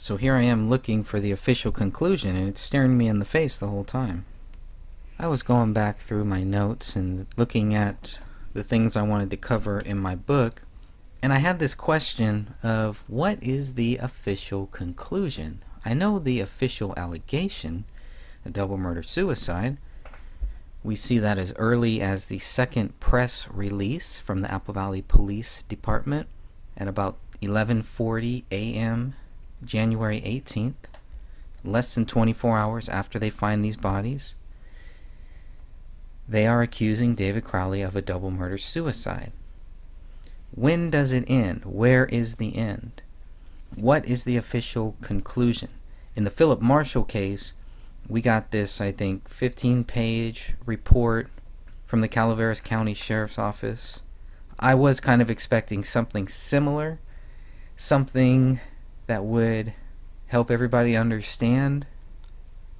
So here I am looking for the official conclusion, and it's staring me in the face the whole time. I was going back through my notes and looking at the things I wanted to cover in my book, and I had this question of what is the official conclusion? I know the official allegation, a double murder-suicide. We see that as early as the second press release from the Apple Valley Police Department at about 11:40 a.m. January 18th, less than 24 hours after they find these bodies. They are accusing David Crowley of a double murder-suicide. When does it end? Where is the end? What is the official conclusion? In the Philip Marshall case, we got this, I think, 15-page report from the Calaveras County Sheriff's Office. I was kind of expecting something similar, something that would help everybody understand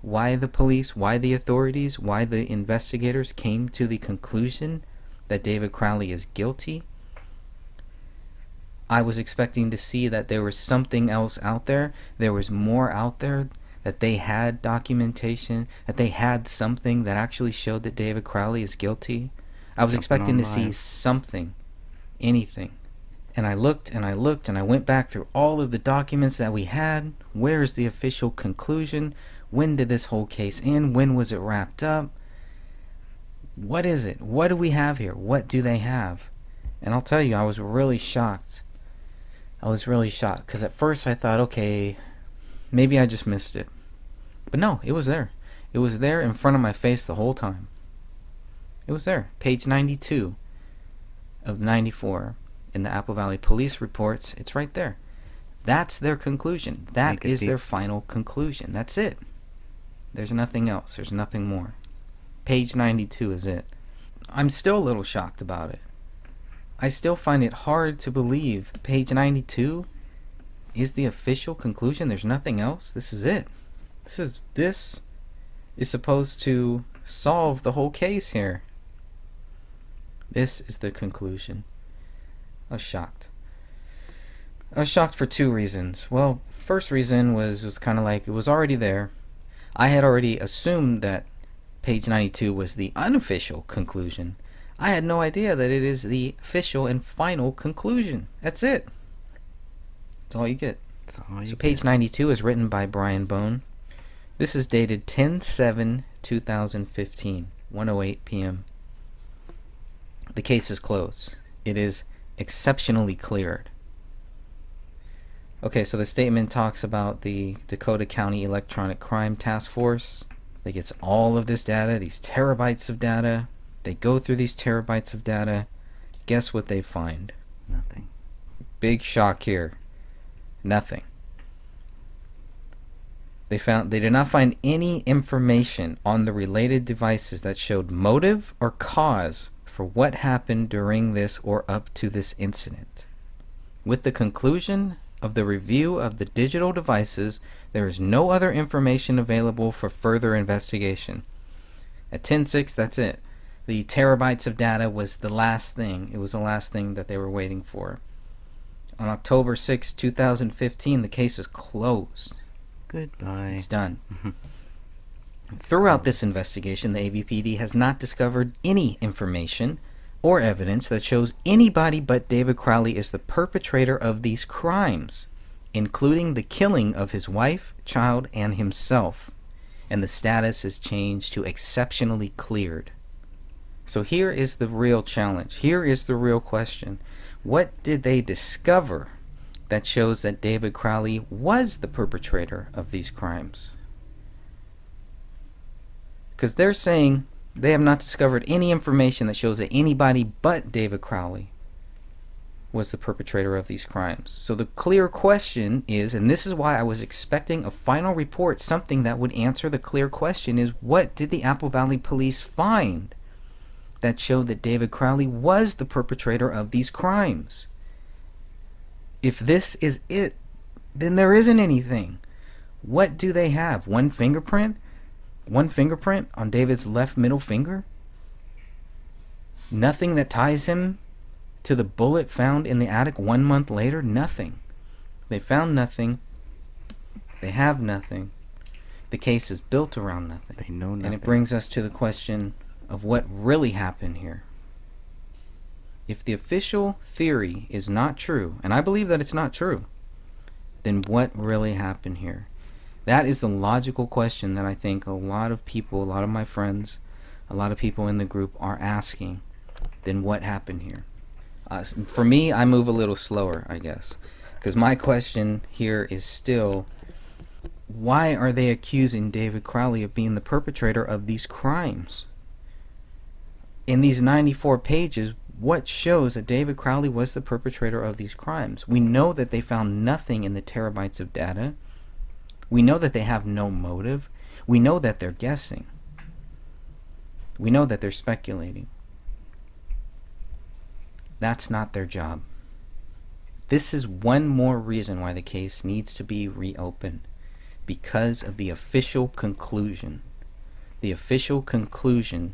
why the police, why the authorities, why the investigators came to the conclusion that David Crowley is guilty. I was expecting to see that there was something else out there. There was more out there, that they had documentation, that they had something that actually showed that David Crowley is guilty. I was expecting to see something, anything. And I looked and I looked and I went back through all of the documents that we had. Where is the official conclusion? When did this whole case end? When was it wrapped up? What is it? What do we have here? What do they have? And I'll tell you, I was really shocked. I was really shocked because at first I thought, okay, maybe I just missed it. But no, it was there. It was there in front of my face the whole time. It was there. Page 92 of 94 in the Apple Valley Police reports. It's right there. That's their conclusion. That is their final conclusion. That's it. There's nothing else. There's nothing more. Page 92 is it. I'm still a little shocked about it. I still find it hard to believe page 92 is the official conclusion. There's nothing else. This is it. This is supposed to solve the whole case here. This is the conclusion. I was shocked. I was shocked for two reasons. Well, first reason was kind of like it was already there. I had already assumed that page 92 was the unofficial conclusion. I had no idea that it is the official and final conclusion. That's it. That's all you get. So page 92 is written by Brian Bone. This is dated 10/7/2015, 1:08 p.m. The case is closed. It is exceptionally cleared. Okay, so the statement talks about the Dakota County Electronic Crime Task Force. They get all of this data, these terabytes of data. They go through these terabytes of data. Guess what they find? Nothing. Big shock here. Nothing. They did not find any information on the related devices that showed motive or cause for what happened during this or up to this incident. With the conclusion of the review of the digital devices, there is no other information available for further investigation. At 10/6, that's it. The terabytes of data was the last thing. It was the last thing that they were waiting for. On October 6, 2015, the case is closed. Goodbye. It's done. Throughout this investigation, the AVPD has not discovered any information or evidence that shows anybody but David Crowley is the perpetrator of these crimes, including the killing of his wife, child, and himself. And the status is changed to exceptionally cleared. So here is the real challenge. Here is the real question. What did they discover that shows that David Crowley was the perpetrator of these crimes? Because they're saying they have not discovered any information that shows that anybody but David Crowley was the perpetrator of these crimes. So the clear question is, and this is why I was expecting a final report, something that would answer the clear question, is what did the Apple Valley Police find that showed that David Crowley was the perpetrator of these crimes? If this is it, then there isn't anything. What do they have? One fingerprint? One fingerprint on David's left middle finger? Nothing that ties him to the bullet found in the attic 1 month later? Nothing. They found nothing. They have nothing. The case is built around nothing. They know nothing. And it brings us to the question of what really happened here. If the official theory is not true, and I believe that it's not true, then what really happened here? That is the logical question that I think a lot of people, a lot of my friends, a lot of people in the group are asking. Then what happened here? For me, I move a little slower, I guess. Because my question here is still, why are they accusing David Crowley of being the perpetrator of these crimes? In these 94 pages, what shows that David Crowley was the perpetrator of these crimes? We know that they found nothing in the terabytes of data. We know that they have no motive. We know that they're guessing. We know that they're speculating. That's not their job. This is one more reason why the case needs to be reopened, because of the official conclusion. The official conclusion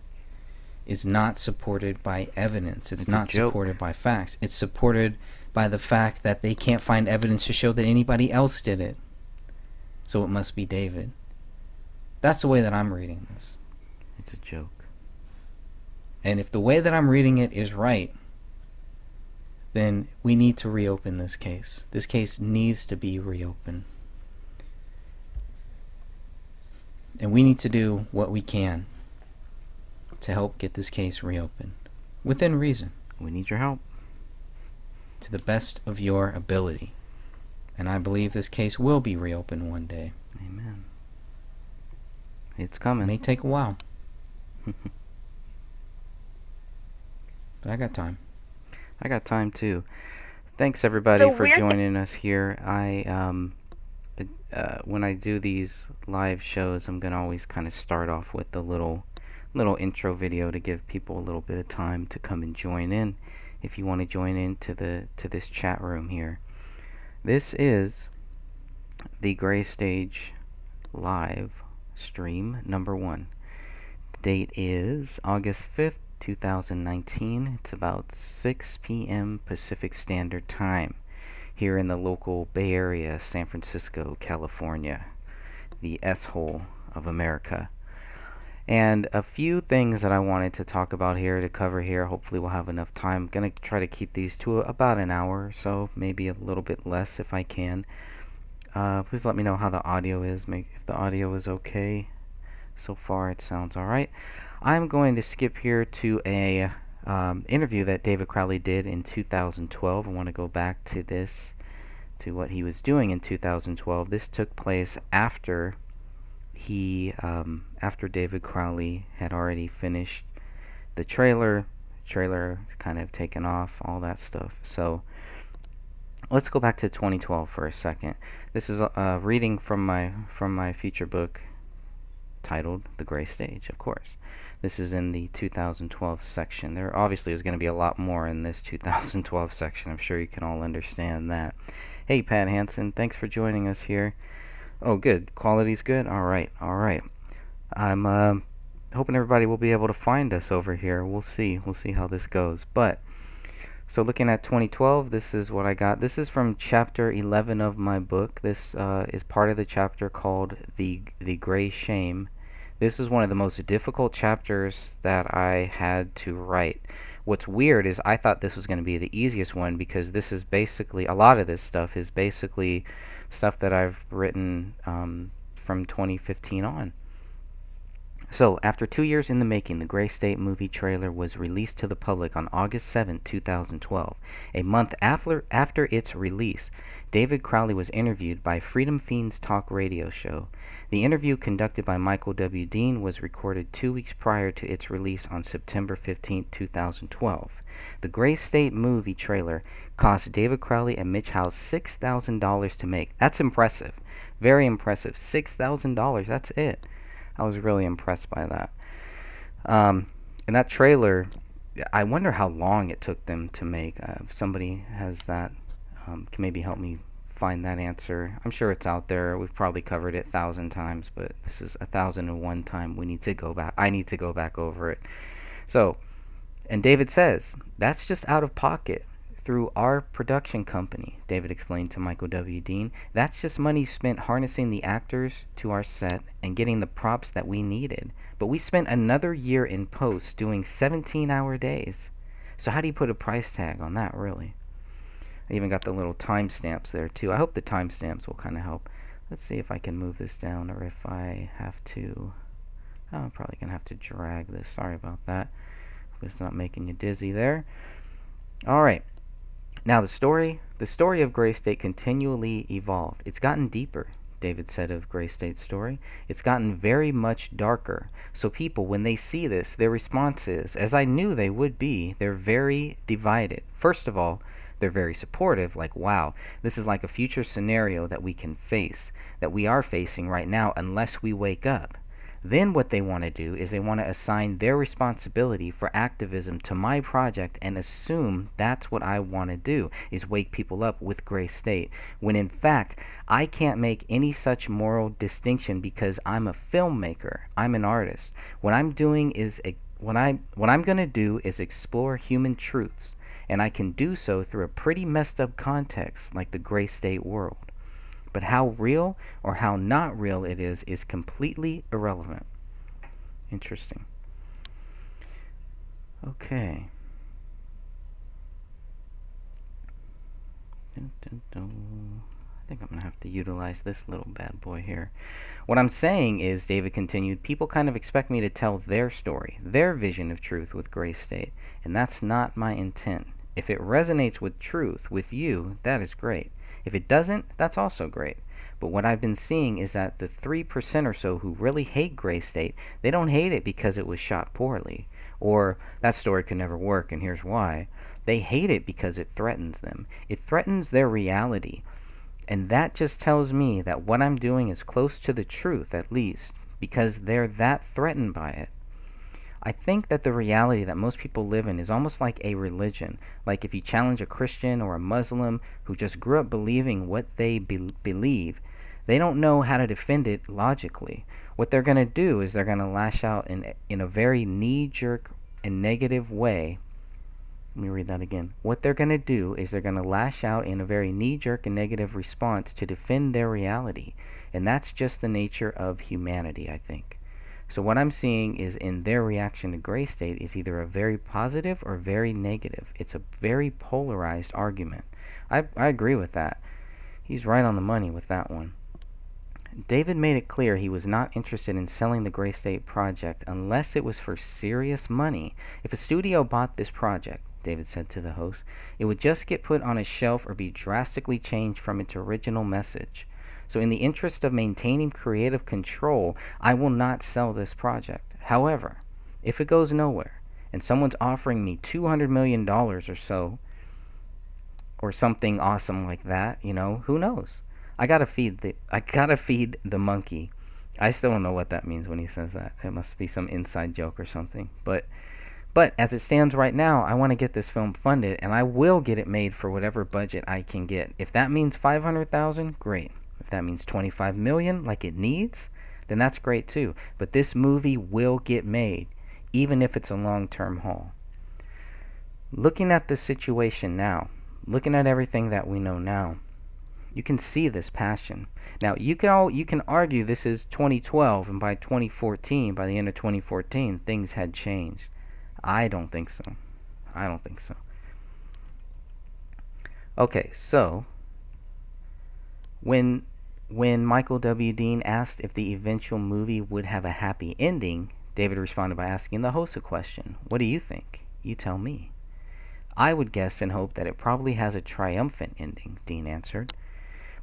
is not supported by evidence. It's not supported by facts. It's supported by the fact that they can't find evidence to show that anybody else did it. So it must be David. That's the way that I'm reading this. It's a joke. And if the way that I'm reading it is right, then we need to reopen this case. This case needs to be reopened. And we need to do what we can to help get this case reopened, within reason. We need your help. To the best of your ability. And I believe this case will be reopened one day. Amen. It's coming. It may take a while. But I got time. I got time too. Thanks everybody for joining us here. When I do these live shows, I'm gonna always kind of start off with a little intro video to give people a little bit of time to come and join in. If you want to join in to this chat room here, this is the Gray Stage live stream number 1. The date is August 5th. 2019. It's about 6 p.m. Pacific Standard Time here in the local Bay Area, San Francisco, California, the S-hole of America. And a few things that I wanted to talk about here, to cover here. Hopefully we'll have enough time. I'm going to try to keep these to about an hour or so, maybe a little bit less if I can. Please let me know how the audio is, if the audio is okay. So far it sounds alright. I'm going to skip here to a interview that David Crowley did in 2012. I want to go back to this, to what he was doing in 2012. This took place after after David Crowley had already finished the trailer kind of taken off, all that stuff. So let's go back to 2012 for a second. This is a reading from my feature book titled The Gray Stage, of course. This is in the 2012 section. There obviously is going to be a lot more in this 2012 section. I'm sure you can all understand that. Hey, Pat Hansen, thanks for joining us here. Oh, good. Quality's good? All right. I'm hoping everybody will be able to find us over here. We'll see how this goes. But, so looking at 2012, this is what I got. This is from chapter 11 of my book. This is part of the chapter called The Gray Shame. This is one of the most difficult chapters that I had to write. What's weird is I thought this was going to be the easiest one, because this is basically, a lot of this stuff is basically stuff that I've written from 2015 on. So, after 2 years in the making, the Gray State movie trailer was released to the public on August 7, 2012. A month after its release, David Crowley was interviewed by Freedom Fiends Talk radio show. The interview, conducted by Michael W. Dean, was recorded 2 weeks prior to its release on September 15, 2012. The Gray State movie trailer cost David Crowley and Mitch House $6,000 to make. That's impressive. Very impressive. $6,000, that's it. I was really impressed by that. And that trailer, I wonder how long it took them to make. If somebody has that, can maybe help me find that answer. I'm sure it's out there. We've probably covered it 1,000 times, but this is 1,001 time we need to go back. I need to go back over it. So, and David says, that's just out of pocket. through our production company, David explained to Michael W. Dean. That's just money spent harnessing the actors to our set and getting the props that we needed. But we spent another year in post doing 17-hour days. So how do you put a price tag on that, really? I even got the little timestamps there, too. I hope the timestamps will kind of help. Let's see if I can move this down, or if I have to... Oh, I'm probably going to have to drag this. Sorry about that. Hope it's not making you dizzy there. All right. Now, the story of Gray State continually evolved. It's gotten deeper, David said of Gray State's story. It's gotten very much darker. So people, when they see this, their response is, as I knew they would be, they're very divided. First of all, they're very supportive, like, wow, this is like a future scenario that we can face, that we are facing right now unless we wake up. Then what they want to do is they want to assign their responsibility for activism to my project and assume that's what I want to do, is wake people up with Gray State, when in fact I can't make any such moral distinction because I'm a filmmaker. I'm an artist. What I'm going to do is explore human truths, and I can do so through a pretty messed up context like the Gray State world. But how real or how not real it is completely irrelevant. Interesting. Okay. I think I'm going to have to utilize this little bad boy here. What I'm saying is, David continued, people kind of expect me to tell their story, their vision of truth with Gray State, and that's not my intent. If it resonates with truth, with you, that is great. If it doesn't, that's also great. But what I've been seeing is that the 3% or so who really hate Gray State, they don't hate it because it was shot poorly, or that story could never work, and here's why. They hate it because it threatens them. It threatens their reality. And that just tells me that what I'm doing is close to the truth, at least, because they're that threatened by it. I think that the reality that most people live in is almost like a religion. Like if you challenge a Christian or a Muslim who just grew up believing what they believe, they don't know how to defend it logically. What they're going to do is they're going to lash out in a very knee-jerk and negative way. Let me read that again. What they're going to do is they're going to lash out in a very knee-jerk and negative response to defend their reality. And that's just the nature of humanity, I think. So what I'm seeing is in their reaction to Gray State is either a very positive or very negative. It's a very polarized argument. I agree with that. He's right on the money with that one. David made it clear he was not interested in selling the Gray State project unless it was for serious money. If a studio bought this project, David said to the host, it would just get put on a shelf or be drastically changed from its original message. So in the interest of maintaining creative control, I will not sell this project. However, if it goes nowhere and someone's offering me $200 million or so, or something awesome like that, who knows? I gotta feed the monkey. I still don't know what that means when he says that. It must be some inside joke or something. But as it stands right now, I want to get this film funded, and I will get it made for whatever budget I can get. If that means $500,000, great. If that means $25 million, like it needs, then that's great too. But this movie will get made, even if it's a long-term haul. Looking at the situation now, looking at everything that we know now, you can see this passion. Now, you can argue this is 2012, and by 2014, by the end of 2014, things had changed. I don't think so. Okay, so when Michael W. Dean asked if the eventual movie would have a happy ending, David responded by asking the host a question. What do you think? You tell me. I would guess and hope that it probably has a triumphant ending, Dean answered.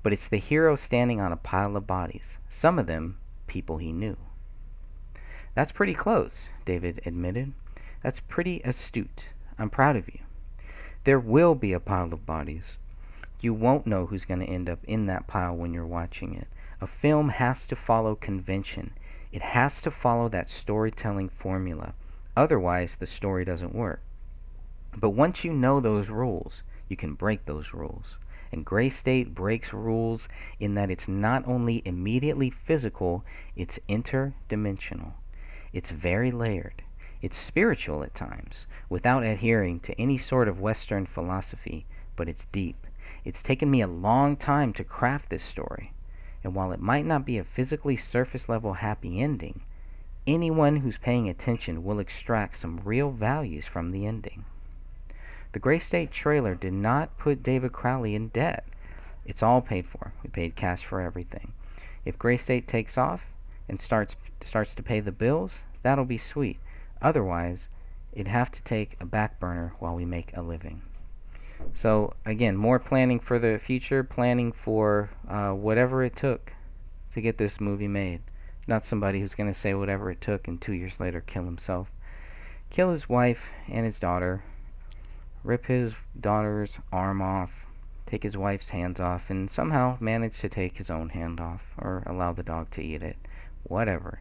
But it's the hero standing on a pile of bodies, some of them people he knew. That's pretty close, David admitted. That's pretty astute. I'm proud of you. There will be a pile of bodies. You won't know who's going to end up in that pile when you're watching it. A film has to follow convention. It has to follow that storytelling formula. Otherwise, the story doesn't work. But once you know those rules, you can break those rules. And Gray State breaks rules in that it's not only immediately physical, it's interdimensional. It's very layered. It's spiritual at times, without adhering to any sort of Western philosophy, but it's deep. It's taken me a long time to craft this story, and while it might not be a physically surface level happy ending, anyone who's paying attention will extract some real values from the ending. The Gray State trailer did not put David Crowley in debt. It's all paid for. We paid cash for everything. If Gray State takes off and starts to pay the bills, that'll be sweet. Otherwise, it'd have to take a back burner while we make a living. So again, more planning for the future, planning for whatever it took to get this movie made. Not somebody who's going to say whatever it took and 2 years later kill himself. Kill his wife and his daughter, rip his daughter's arm off, take his wife's hands off, and somehow manage to take his own hand off or allow the dog to eat it. Whatever.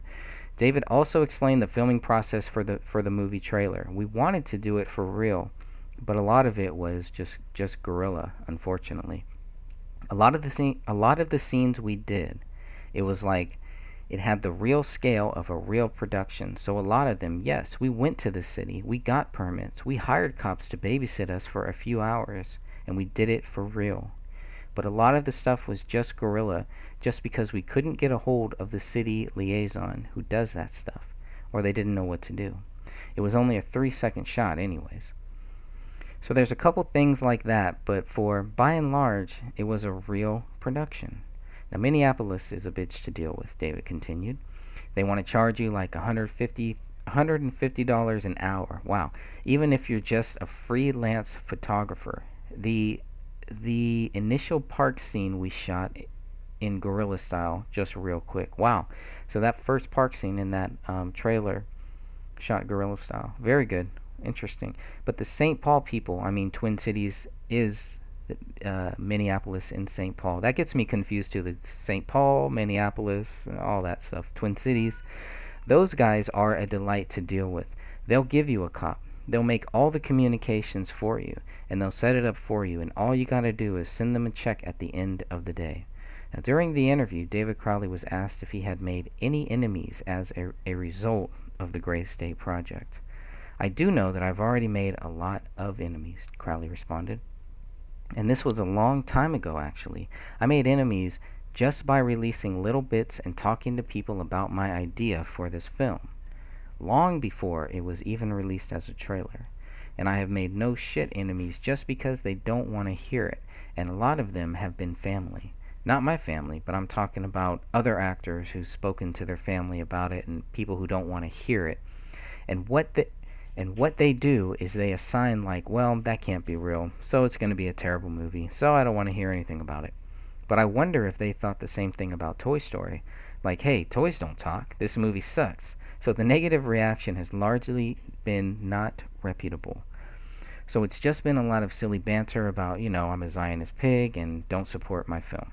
David also explained the filming process for the movie trailer. We wanted to do it for real, but a lot of it was just guerrilla, unfortunately. A lot of the scenes we did, it was like it had the real scale of a real production. So a lot of them, yes, we went to the city, we got permits, we hired cops to babysit us for a few hours, and we did it for real. But a lot of the stuff was just guerrilla, just because we couldn't get a hold of the city liaison who does that stuff, or they didn't know what to do. It was only a 3-second shot anyways. So there's a couple things like that, but by and large, it was a real production. Now, Minneapolis is a bitch to deal with, David continued. They want to charge you like $150 an hour. Wow. Even if you're just a freelance photographer. The initial park scene we shot in guerrilla style, just real quick. Wow. So that first park scene in that trailer shot guerrilla style. Very good. Interesting. But the St. Paul people, I mean, Twin Cities is Minneapolis and St. Paul. That gets me confused too. The St. Paul, Minneapolis, all that stuff. Twin Cities. Those guys are a delight to deal with. They'll give you a cop. They'll make all the communications for you, and they'll set it up for you, and all you gotta do is send them a check at the end of the day. Now, during the interview, David Crowley was asked if he had made any enemies as a result of the Gray State project. I do know that I've already made a lot of enemies, Crowley responded. And this was a long time ago, actually. I made enemies just by releasing little bits and talking to people about my idea for this film, long before it was even released as a trailer. And I have made no shit enemies just because they don't want to hear it, and a lot of them have been family. Not my family, but I'm talking about other actors who've spoken to their family about it and people who don't want to hear it. And what they do is they assign like, well, that can't be real, so it's going to be a terrible movie, so I don't want to hear anything about it. But I wonder if they thought the same thing about Toy Story. Like, hey, toys don't talk. This movie sucks. So the negative reaction has largely been not reputable. So it's just been a lot of silly banter about, I'm a Zionist pig and don't support my film.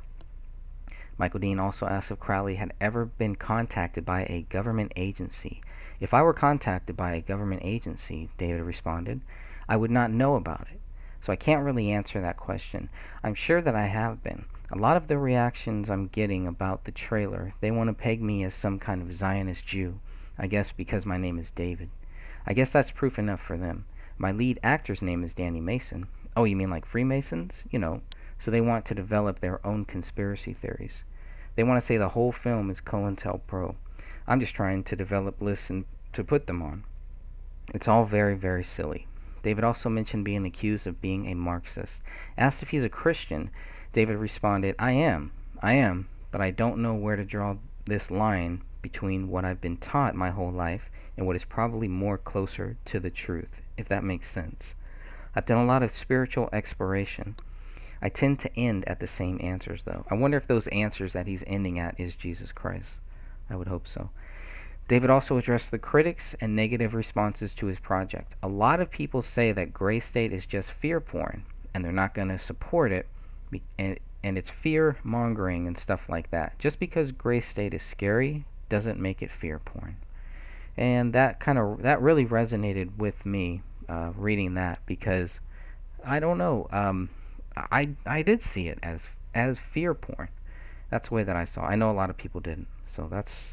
Michael Dean also asked if Crowley had ever been contacted by a government agency. If I were contacted by a government agency, David responded, I would not know about it. So I can't really answer that question. I'm sure that I have been. A lot of the reactions I'm getting about the trailer, they want to peg me as some kind of Zionist Jew. I guess because my name is David. I guess that's proof enough for them. My lead actor's name is Danny Mason. Oh, you mean like Freemasons? So they want to develop their own conspiracy theories. They want to say the whole film is COINTELPRO. I'm just trying to develop lists and to put them on. It's all very, very silly. David also mentioned being accused of being a Marxist. Asked if he's a Christian, David responded, I am, but I don't know where to draw this line between what I've been taught my whole life and what is probably more closer to the truth, if that makes sense. I've done a lot of spiritual exploration. I tend to end at the same answers, though. I wonder if those answers that he's ending at is Jesus Christ. I would hope so. David also addressed the critics and negative responses to his project. A lot of people say that Gray State is just fear porn, and they're not going to support it, and it's fear mongering and stuff like that. Just because Gray State is scary doesn't make it fear porn. And that really resonated with me reading that, because I don't know, I did see it as fear porn. That's the way that I saw it. I know a lot of people didn't, so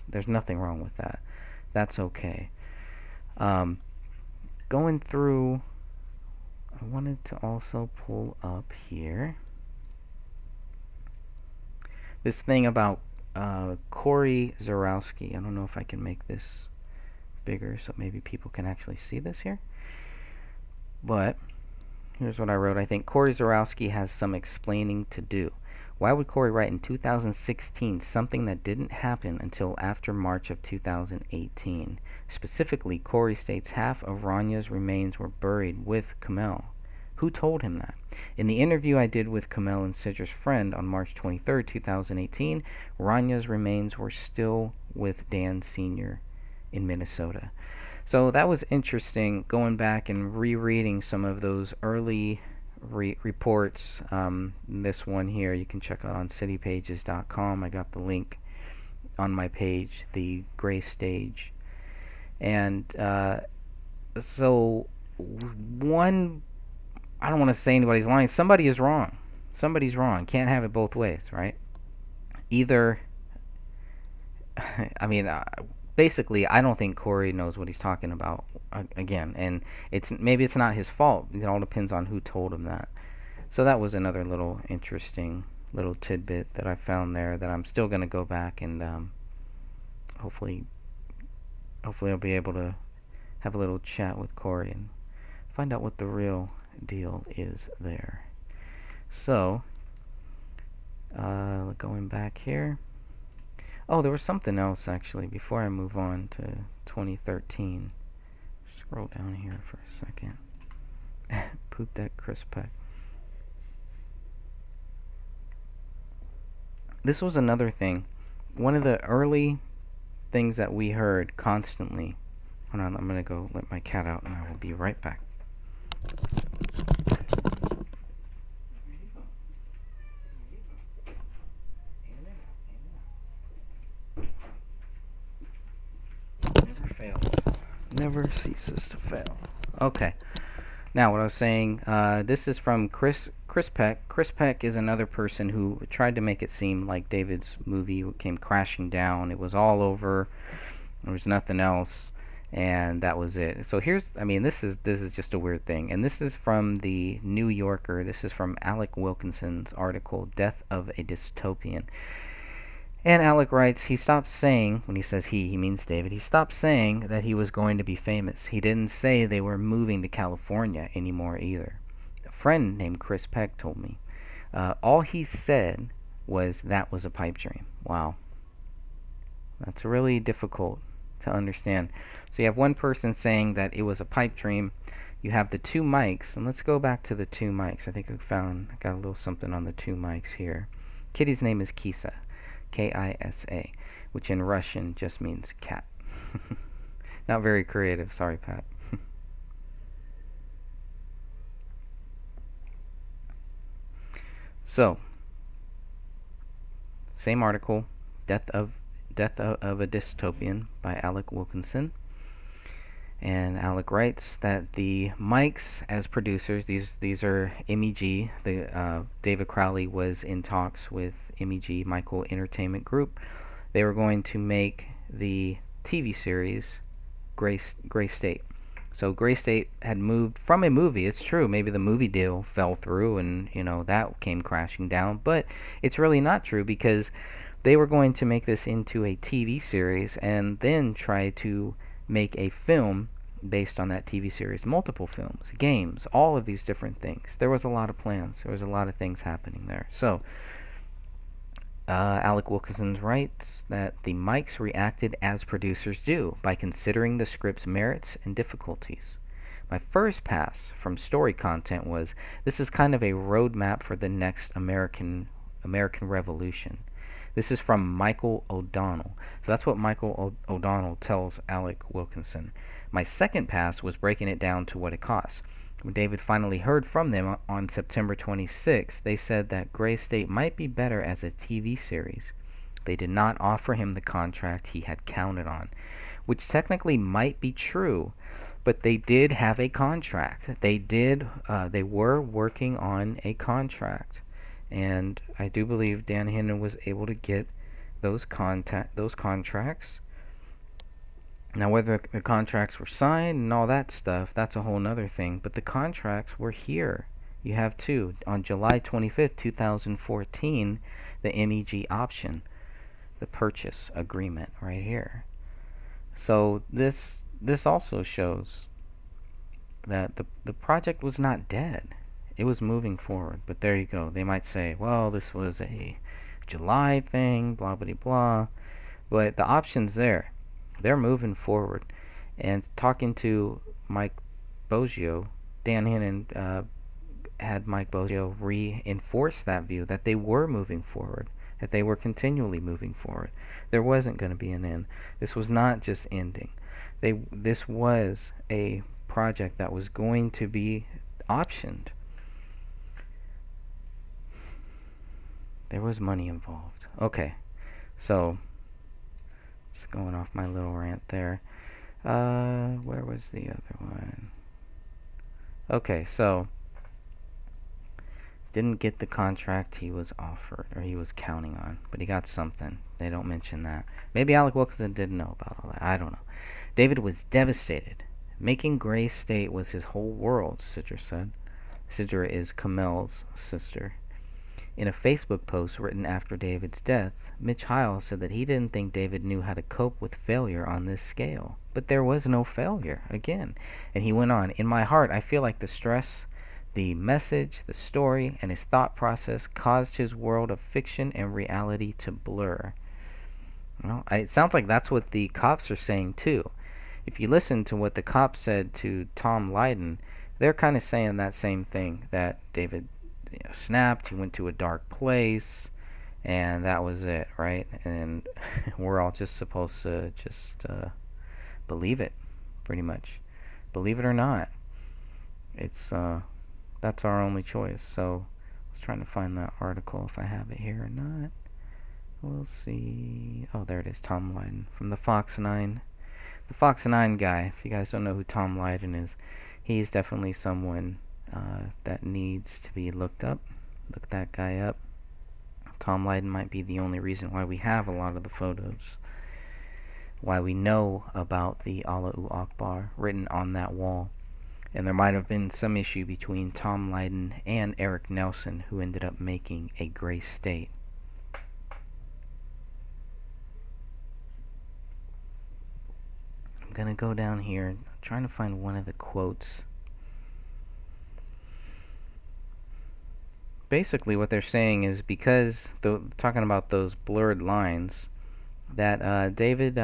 there's nothing wrong with that. That's okay. Going through I wanted to also pull up here this thing about Corey Zarowski. I don't know if I can make this bigger so maybe people can actually see this here. But here's what I wrote. I think Corey Zarowski has some explaining to do. Why would Corey write in 2016 something that didn't happen until after March of 2018? Specifically, Corey states half of Ranya's remains were buried with Kamel. Who told him that? In the interview I did with Kamel and Sidra's friend on March 23, 2018, Ranya's remains were still with Dan Sr. in Minnesota. So that was interesting, going back and rereading some of those early reports. This one here you can check out on citypages.com. I got the link on my page, the gray stage. And so one, I don't want to say anybody's lying. Somebody is wrong. Somebody's wrong. Can't have it both ways, right? Either, I mean, basically, I don't think Corey knows what he's talking about again, and maybe it's not his fault. It all depends on who told him that. So that was another little interesting little tidbit that I found there that I'm still gonna go back and hopefully I'll be able to have a little chat with Corey and find out what the real deal is there. So going back here. Oh, there was something else actually before I move on to 2013. Scroll down here for a second. Poop that Chris Peck. This was another thing. One of the early things that we heard constantly. Hold on, I'm gonna go let my cat out and I will be right back. Never ceases to fail. Okay. Now, what I was saying, this is from Chris Peck. Chris Peck is another person who tried to make it seem like David's movie came crashing down. It was all over. There was nothing else, and that was it. So here's, I mean, this is just a weird thing, and this is from the New Yorker. This is from Alec Wilkinson's article, "Death of a Dystopian." And Alec writes, he stopped saying, when he says he means David, he stopped saying that he was going to be famous. He didn't say they were moving to California anymore either. A friend named Chris Peck told me. All he said was that was a pipe dream. Wow. That's really difficult to understand. So you have one person saying that it was a pipe dream. You have the two mics, and let's go back to the two mics. I think I got a little something on the two mics here. Kitty's name is Kisa. Kisa, which in Russian just means cat. Not very creative, sorry, Pat. So, same article, Death of a Dystopian by Alec Wilkinson. And Alec writes that the mics as producers, these are MEG. David Crowley was in talks with MEG, Michael Entertainment Group. They were going to make the TV series Gray State. So Gray State had moved from a movie. It's true, maybe the movie deal fell through and that came crashing down. But it's really not true because they were going to make this into a TV series and then try to make a film based on that TV series, multiple films, games, all of these different things. There was a lot of plans. There was a lot of things happening there. So, Alec Wilkinson writes that the mics reacted as producers do, by considering the script's merits and difficulties. My first pass from story content was, this is kind of a roadmap for the next American Revolution. This is from Michael O'Donnell. So that's what Michael O'Donnell tells Alec Wilkinson. My second pass was breaking it down to what it costs. When David finally heard from them on September 26th, they said that Gray State might be better as a TV series. They did not offer him the contract he had counted on, which technically might be true, but they did have a contract. They were working on a contract. And I do believe Dan Hinton was able to get those contracts. Now, whether the contracts were signed and all that stuff, that's a whole nother thing. But the contracts were here. You have two. On July 25th, 2014, the MEG option, the purchase agreement right here. So this also shows that the project was not dead. It was moving forward. But there you go. They might say, well, this was a July thing, blah, blah, blah. But the option's there. They're moving forward. And talking to Mike Boggio, Dan Hannon had Mike Boggio reinforce that view that they were moving forward, that they were continually moving forward. There wasn't going to be an end. This was not just ending. This was a project that was going to be optioned. There was money involved. Okay, so just going off my little rant there. Where was the other one? Okay, so didn't get the contract he was offered or he was counting on, but he got something. They don't mention that. Maybe Alec Wilkinson didn't know about all that. I don't know. David was devastated. Making Gray State was his whole world, Sidra said. Sidra is Kamel's sister. In a Facebook post written after David's death, Mitch Heil said that he didn't think David knew how to cope with failure on this scale. But there was no failure, again. And he went on, in my heart, I feel like the stress, the message, the story, and his thought process caused his world of fiction and reality to blur. Well, it sounds like that's what the cops are saying, too. If you listen to what the cops said to Tom Lydon, they're kind of saying that same thing, that David snapped, he went to a dark place, and that was it, right? And we're all just supposed to just believe it, pretty much. Believe it or not. It's that's our only choice. So I was trying to find that article if I have it here or not. We'll see. Oh, there it is. Tom Lydon from the Fox 9. The Fox 9 guy. If you guys don't know who Tom Lydon is, he's definitely someone that needs to be looked up. Look that guy up. Tom Lydon might be the only reason why we have a lot of the photos. Why we know about the Allahu Akbar written on that wall. And there might have been some issue between Tom Lydon and Eric Nelson, who ended up making a Gray State. I'm gonna go down here, trying to find one of the quotes. Basically, what they're saying is because talking about those blurred lines, that David,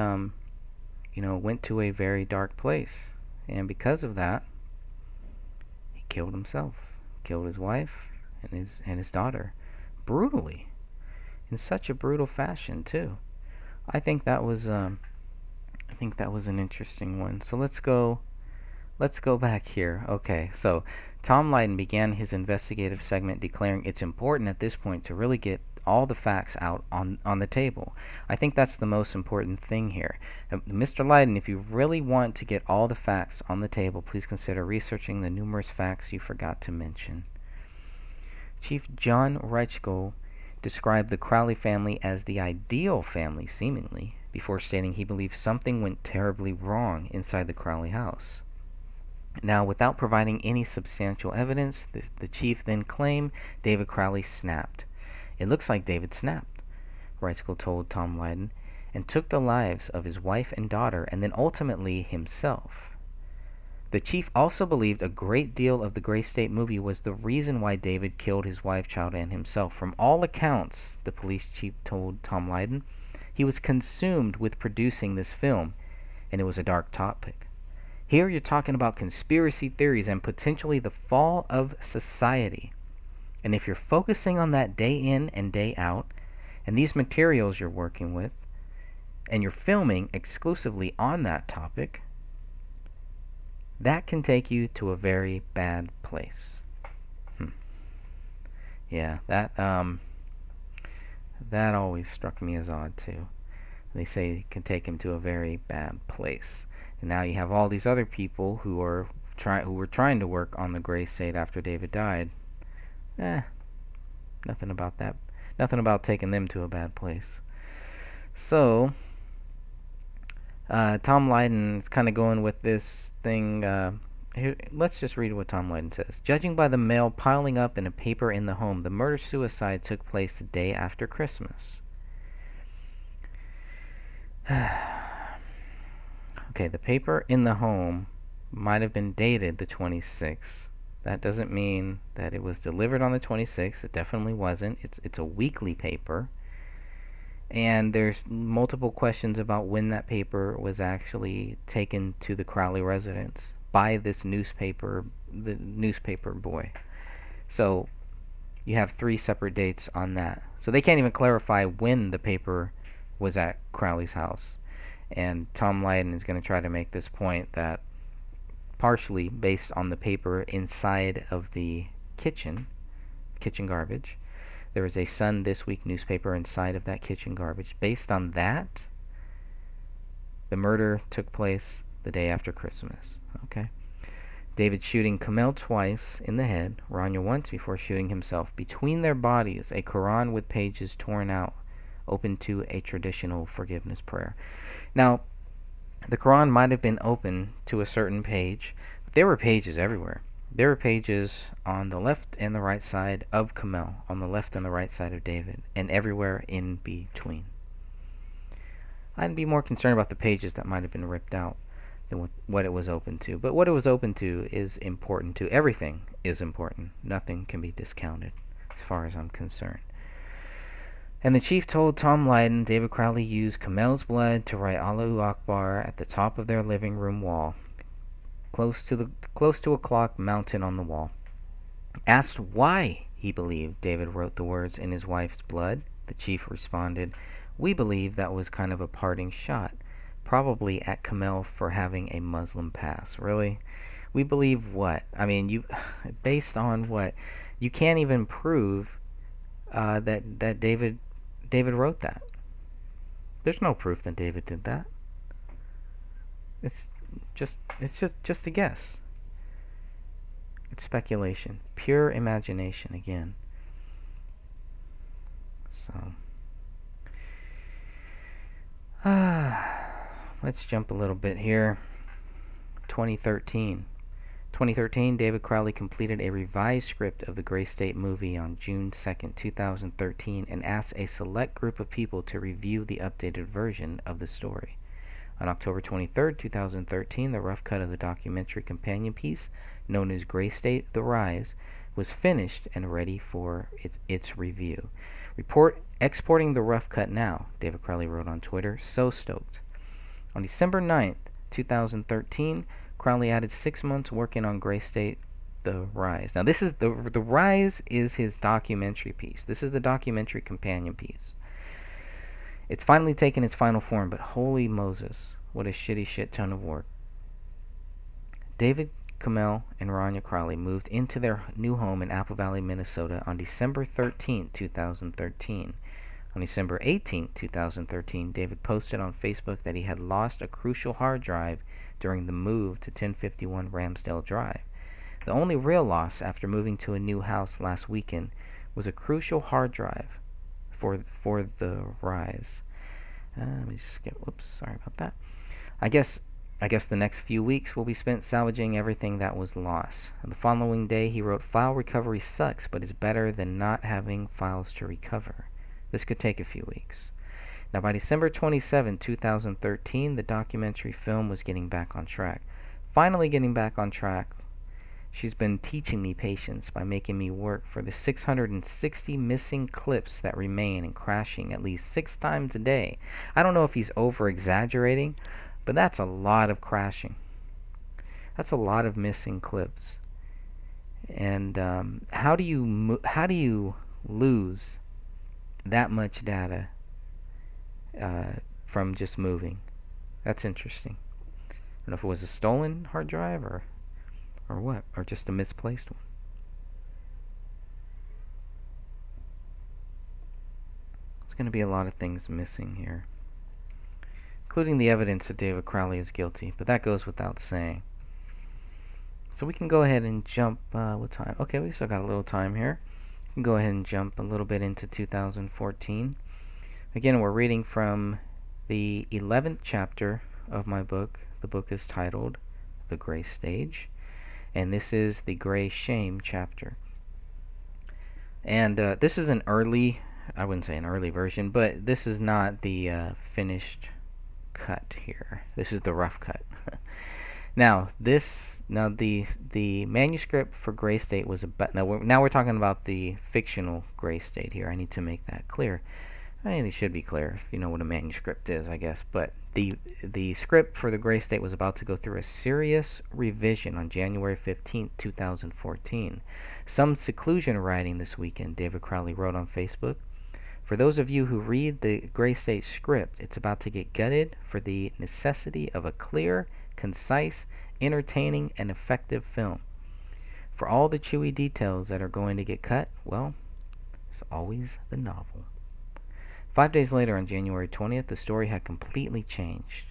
went to a very dark place, and because of that, he killed himself, killed his wife and his daughter, brutally, in such a brutal fashion too. I think that was an interesting one. So let's go back here. Okay, so Tom Lydon began his investigative segment declaring it's important at this point to really get all the facts out on the table. I think that's the most important thing here. Mr. Lydon, if you really want to get all the facts on the table, please consider researching the numerous facts you forgot to mention. Chief John Reichel described the Crowley family as the ideal family, seemingly, before stating he believed something went terribly wrong inside the Crowley house. Now, without providing any substantial evidence, the chief then claimed David Crowley snapped. It looks like David snapped, Reichel told Tom Lydon, and took the lives of his wife and daughter and then ultimately himself. The chief also believed a great deal of the Gray State movie was the reason why David killed his wife, child, and himself. From all accounts, the police chief told Tom Lydon, he was consumed with producing this film, and it was a dark topic. Here you're talking about conspiracy theories and potentially the fall of society. And if you're focusing on that day in and day out, and these materials you're working with, and you're filming exclusively on that topic, that can take you to a very bad place. Yeah, that always struck me as odd too. They say it can take him to a very bad place. And now you have all these other people who were trying to work on the Gray State after David died. Nothing about that. Nothing about taking them to a bad place. So, Tom Lydon is kind of going with this thing. Here, let's just read what Tom Lydon says. Judging by the mail piling up in a paper in the home, the murder-suicide took place the day after Christmas. Okay, the paper in the home might have been dated the 26th. That doesn't mean that it was delivered on the 26th. It definitely wasn't. It's a weekly paper. And there's multiple questions about when that paper was actually taken to the Crowley residence by this newspaper, the newspaper boy. So you have 3 separate dates on that. So they can't even clarify when the paper was at Crowley's house. And Tom Lydon is going to try to make this point that partially based on the paper inside of the kitchen garbage. There was a Sun This Week newspaper inside of that kitchen garbage. Based on that, the murder took place the day after Christmas. Okay. David shooting Kamel twice in the head, Rania once before shooting himself. Between their bodies, a Quran with pages torn out, open to a traditional forgiveness prayer. Now, the Quran might have been open to a certain page, but there were pages everywhere. There were pages on the left and the right side of Kamel, on the left and the right side of David, and everywhere in between. I'd be more concerned about the pages that might have been ripped out than what it was open to. But what it was open to is important too. Everything is important. Nothing can be discounted as far as I'm concerned. And the chief told Tom Lydon David Crowley used Kamel's blood to write Allahu Akbar at the top of their living room wall, close to a clock mounted on the wall. Asked why he believed David wrote the words in his wife's blood, the chief responded, "We believe that was kind of a parting shot, probably at Kamel for having a Muslim past." Really? We believe what? I mean, you, based on what? You can't even prove that David wrote that. There's no proof that David did that. It's just a guess. It's speculation, pure imagination again. So, let's jump a little bit here. 2013, David Crowley completed a revised script of the Gray State movie on June 2nd, 2013, and asked a select group of people to review the updated version of the story. On October 23rd, 2013, the rough cut of the documentary companion piece, known as Gray State: The Rise, was finished and ready for its review. Exporting the rough cut now, David Crowley wrote on Twitter, so stoked. On December 9th, 2013, Crowley added 6 months working on Gray State: The Rise. Now this is the Rise is his documentary piece. This is the documentary companion piece. It's finally taken its final form, but holy Moses, what a shit ton of work. David, Kamel, and Rania Crowley moved into their new home in Apple Valley, Minnesota on December 13, 2013. On December 18, 2013, David posted on Facebook that he had lost a crucial hard drive during the move to 1051 Ramsdale Drive. The only real loss after moving to a new house last weekend was a crucial hard drive for the Rise. Let me just get, whoops, sorry about that. I guess the next few weeks will be spent salvaging everything that was lost. The following day, he wrote, "File recovery sucks, but it's better than not having files to recover. This could take a few weeks." Now, by December 27, 2013, the documentary film was getting back on track. Finally getting back on track. She's been teaching me patience by making me work for the 660 missing clips that remain and crashing at least 6 times a day. I don't know if he's over-exaggerating, but that's a lot of crashing. That's a lot of missing clips. And how do you lose that much data from just moving? That's interesting. I don't know if it was a stolen hard drive or what, or just a misplaced one. There's going to be a lot of things missing here, including the evidence that David Crowley is guilty, but that goes without saying. So we can go ahead and jump, what time? Okay, we still got a little time here. We can go ahead and jump a little bit into 2014. Again, we're reading from the 11th chapter of my book. The book is titled The Gray Stage, and this is the Gray Shame chapter. And this is an early, I wouldn't say an early version, but this is not the finished cut here. This is the rough cut. Now the manuscript for Gray State was about, now we're talking about the fictional Gray State here. I need to make that clear. I mean, it should be clear if you know what a manuscript is, I guess. But the script for the Gray State was about to go through a serious revision on January 15th, 2014. Some seclusion writing this weekend, David Crowley wrote on Facebook. For those of you who read the Gray State script, it's about to get gutted for the necessity of a clear, concise, entertaining, and effective film. For all the chewy details that are going to get cut, well, it's always the novel. 5 days later, on January 20th, the story had completely changed.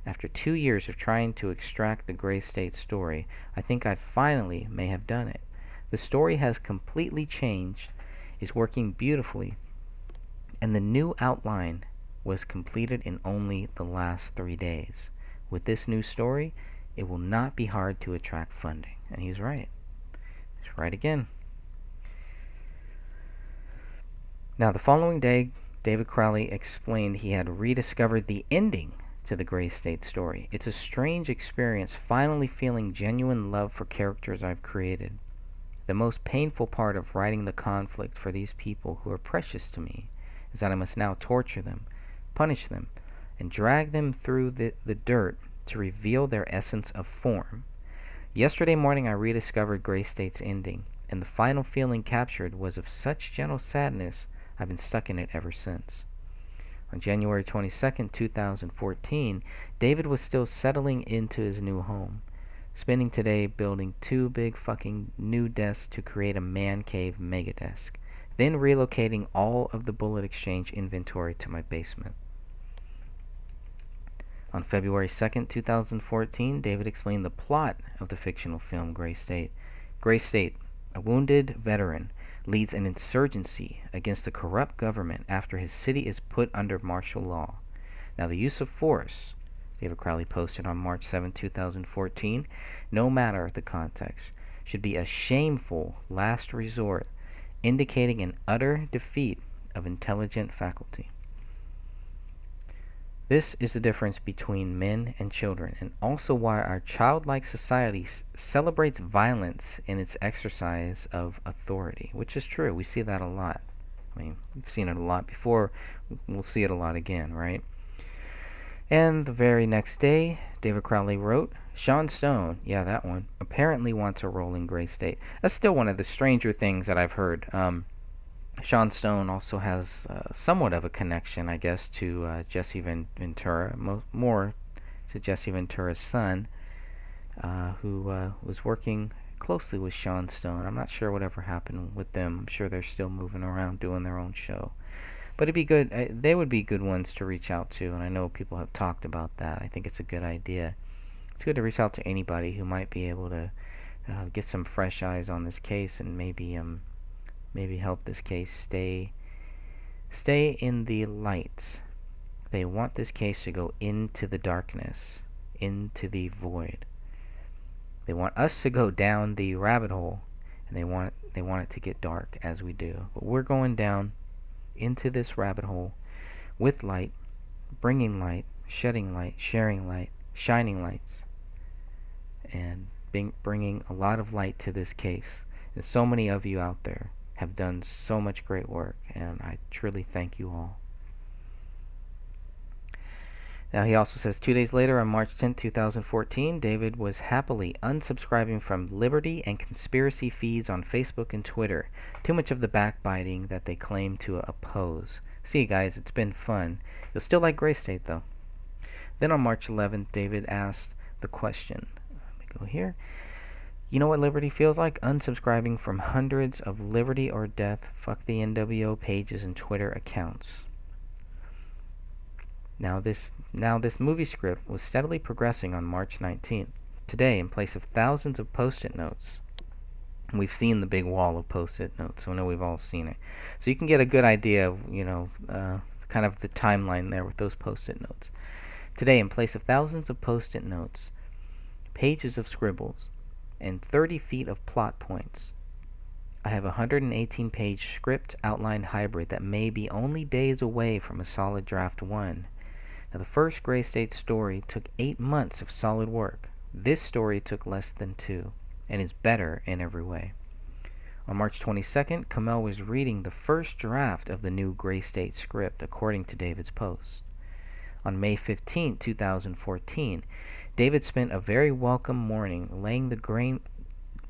After 2 years of trying to extract the Gray State story, I think I finally may have done it. The story has completely changed, is working beautifully, and the new outline was completed in only the last 3 days. With this new story, it will not be hard to attract funding. And he's right. He's right again. Now, the following day, David Crowley explained he had rediscovered the ending to the Gray State story. It's a strange experience finally feeling genuine love for characters I've created. The most painful part of writing the conflict for these people who are precious to me is that I must now torture them, punish them, and drag them through the dirt to reveal their essence of form. Yesterday morning I rediscovered Gray State's ending, and the final feeling captured was of such gentle sadness I've been stuck in it ever since. On January 22nd, 2014, David was still settling into his new home, spending today building 2 big fucking new desks to create a man cave megadesk, then relocating all of the Bullet Exchange inventory to my basement. On February 2nd, 2014, David explained the plot of the fictional film Gray State. Gray State, a wounded veteran, leads an insurgency against the corrupt government after his city is put under martial law. Now, the use of force, David Crowley posted on March 7, 2014, no matter the context, should be a shameful last resort, indicating an utter defeat of intelligent faculty. This is the difference between men and children, and also why our childlike society celebrates violence in its exercise of authority, which is true. We see that a lot. I mean, we've seen it a lot before. We'll see it a lot again, right? And the very next day, David Crowley wrote, Sean Stone, yeah, that one, apparently wants a role in Gray State. That's still one of the stranger things that I've heard. Sean Stone also has somewhat of a connection, I guess, to Jesse Ventura, more to Jesse Ventura's son, who was working closely with Sean Stone. I'm not sure whatever happened with them. I'm sure they're still moving around doing their own show. But it'd be good. They would be good ones to reach out to, and I know people have talked about that. I think it's a good idea. It's good to reach out to anybody who might be able to get some fresh eyes on this case and maybe help this case stay in the light. They want this case to go into the darkness, into the void. They want us to go down the rabbit hole, and they want it to get dark as we do. But we're going down into this rabbit hole with light, bringing light, shedding light, sharing light, shining lights, and bringing a lot of light to this case. And so many of you out there have done so much great work, and I truly thank you all. Now, he also says 2 days later, on March 10, 2014, David was happily unsubscribing from Liberty and conspiracy feeds on Facebook and Twitter. Too much of the backbiting that they claim to oppose. See you guys, it's been fun. You'll still like Gray State, though. Then on March 11th, David asked the question. Let me go here. You know what Liberty feels like? Unsubscribing from hundreds of Liberty or Death, Fuck the NWO pages and Twitter accounts. Now this movie script was steadily progressing on March 19th. Today, in place of thousands of post-it notes, we've seen the big wall of post-it notes, so I know we've all seen it. So you can get a good idea of, kind of the timeline there with those post-it notes. Today, in place of thousands of post-it notes, pages of scribbles, and 30 feet of plot points, I have a 118-page script outline hybrid that may be only days away from a solid draft 1. Now, the first Gray State story took 8 months of solid work. This story took less than 2, and is better in every way. On March 22nd, Kamel was reading the first draft of the new Gray State script, according to David's post. On May 15, 2014, David spent a very welcome morning laying the grain.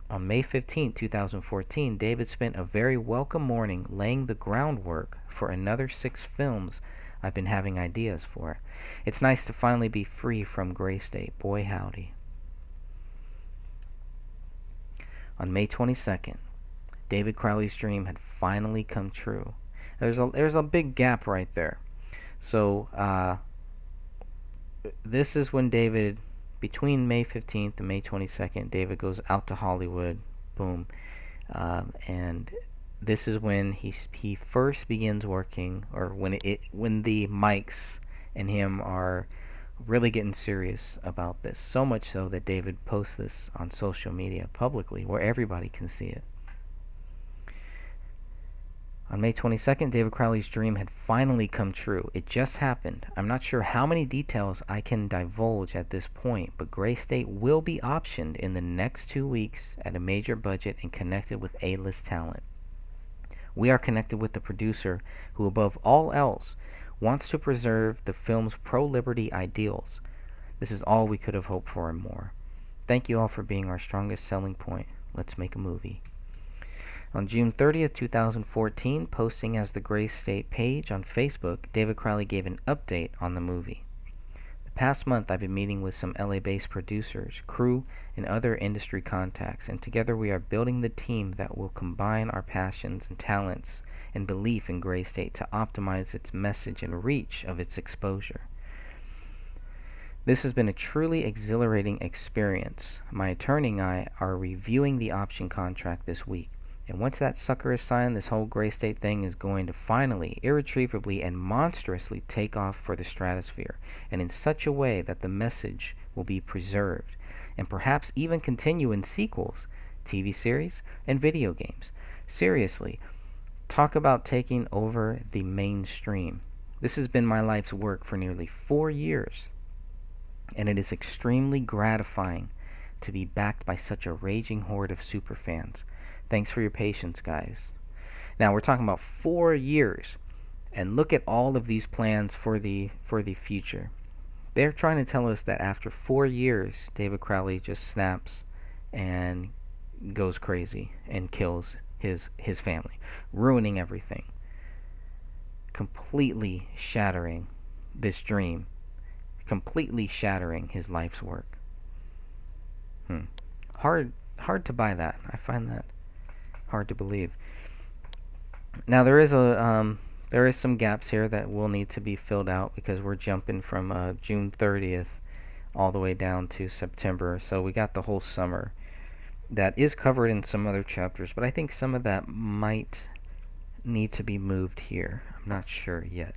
On May 15, 2014, David spent a very welcome morning laying the groundwork for another 6 films I've been having ideas for. It's nice to finally be free from Gray State. Boy howdy. On May 22nd, David Crowley's dream had finally come true. There's a big gap right there. So this is when David, between May 15th and May 22nd, David goes out to Hollywood. Boom. And this is when he first begins working, or when the mics and him are really getting serious about this. So much so that David posts this on social media publicly where everybody can see it. On May 22nd, David Crowley's dream had finally come true. It just happened. I'm not sure how many details I can divulge at this point, but Gray State will be optioned in the next 2 weeks at a major budget and connected with A-list talent. We are connected with the producer who, above all else, wants to preserve the film's pro-liberty ideals. This is all we could have hoped for and more. Thank you all for being our strongest selling point. Let's make a movie. On June 30th, 2014, posting as the Gray State page on Facebook, David Crowley gave an update on the movie. The past month, I've been meeting with some LA-based producers, crew, and other industry contacts, and together we are building the team that will combine our passions and talents and belief in Gray State to optimize its message and reach of its exposure. This has been a truly exhilarating experience. My attorney and I are reviewing the option contract this week. And once that sucker is signed, this whole Gray State thing is going to finally, irretrievably, and monstrously take off for the stratosphere, and in such a way that the message will be preserved, and perhaps even continue in sequels, TV series, and video games. Seriously, talk about taking over the mainstream. This has been my life's work for nearly 4 years, and it is extremely gratifying to be backed by such a raging horde of superfans. Thanks for your patience, guys. Now, we're talking about 4 years, and look at all of these plans for the future. They're trying to tell us that after 4 years, David Crowley just snaps and goes crazy and kills his family, ruining everything, completely shattering this dream, completely shattering his life's work. Hard to buy that. I find that hard to believe. Now there is some gaps here that will need to be filled out because we're jumping from June 30th all the way down to September. So we got the whole summer that is covered in some other chapters, but I think some of that might need to be moved here. I'm not sure yet.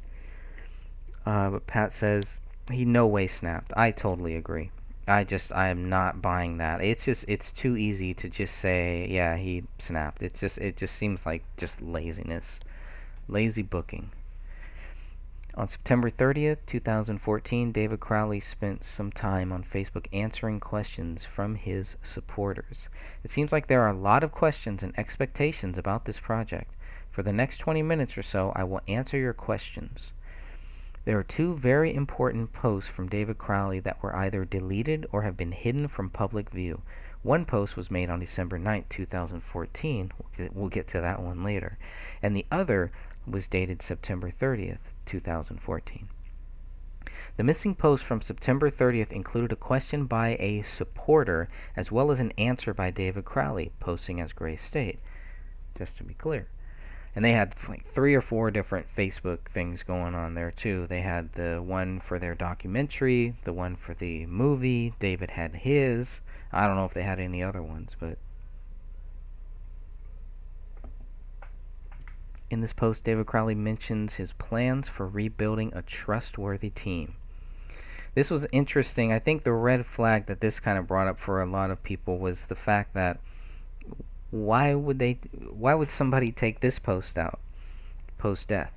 But Pat says he no way snapped. I totally agree. I am not buying that. It's too easy to just say, yeah, he snapped. It just seems like just laziness. Lazy booking. On September 30th, 2014, David Crowley spent some time on Facebook answering questions from his supporters. It seems like there are a lot of questions and expectations about this project. For the next 20 minutes or so, I will answer your questions. There are 2 very important posts from David Crowley that were either deleted or have been hidden from public view. One post was made on December 9th, 2014. We'll get to that one later. And the other was dated September 30th, 2014. The missing post from September 30th included a question by a supporter as well as an answer by David Crowley, posting as Gray State, just to be clear. And they had like 3 or 4 different Facebook things going on there too. They had the one for their documentary, the one for the movie. David had his. I don't know if they had any other ones, but in this post, David Crowley mentions his plans for rebuilding a trustworthy team. This was interesting. I think the red flag that this kind of brought up for a lot of people was the fact that why would somebody take this post out post death?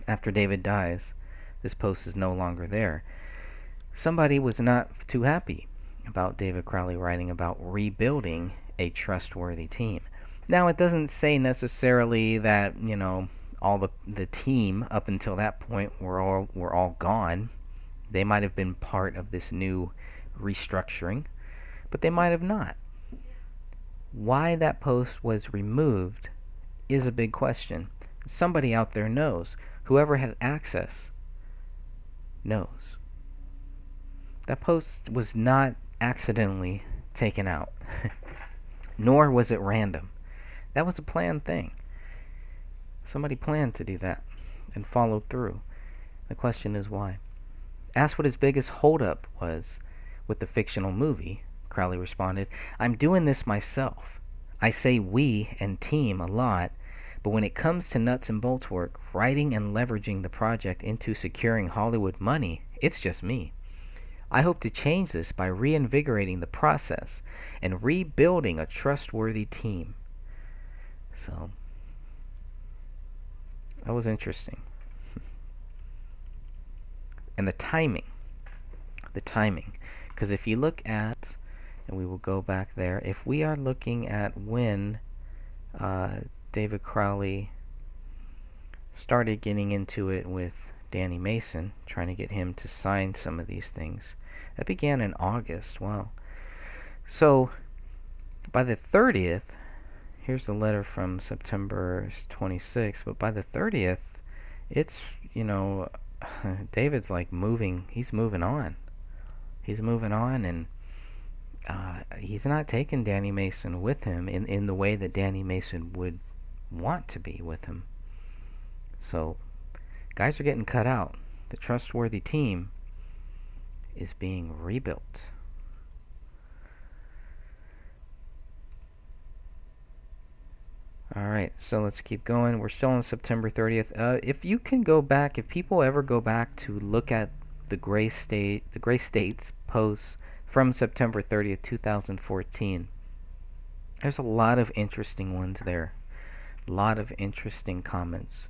After David dies, this post is no longer there. Somebody was not too happy about David Crowley writing about rebuilding a trustworthy team. Now, it doesn't say necessarily that, all the team up until that point were all gone. They might have been part of this new restructuring, but they might have not. Why that post was removed is a big question. Somebody out there knows. Whoever had access knows. That post was not accidentally taken out, nor was it random. That was a planned thing. Somebody planned to do that and followed through. The question is why. Asked what his biggest holdup was with the fictional movie, Crowley responded, "I'm doing this myself. I say we and team a lot, but when it comes to nuts and bolts work, writing and leveraging the project into securing Hollywood money, it's just me. I hope to change this by reinvigorating the process and rebuilding a trustworthy team." So, that was interesting. And the timing. Because if you look at, and we will go back there, if we are looking at when David Crowley started getting into it with Danny Mason, trying to get him to sign some of these things, that began in August. Wow. So, by the 30th, here's the letter from September 26th, but by the 30th, it's, David's like moving, he's moving on. And he's not taking Danny Mason with him in the way that Danny Mason would want to be with him. So, guys are getting cut out. The trustworthy team is being rebuilt. Alright, so let's keep going. We're still on September 30th. If you can go back, if people ever go back to look at the Gray State's posts from September 30th, 2014, there's a lot of interesting ones there. A lot of interesting comments.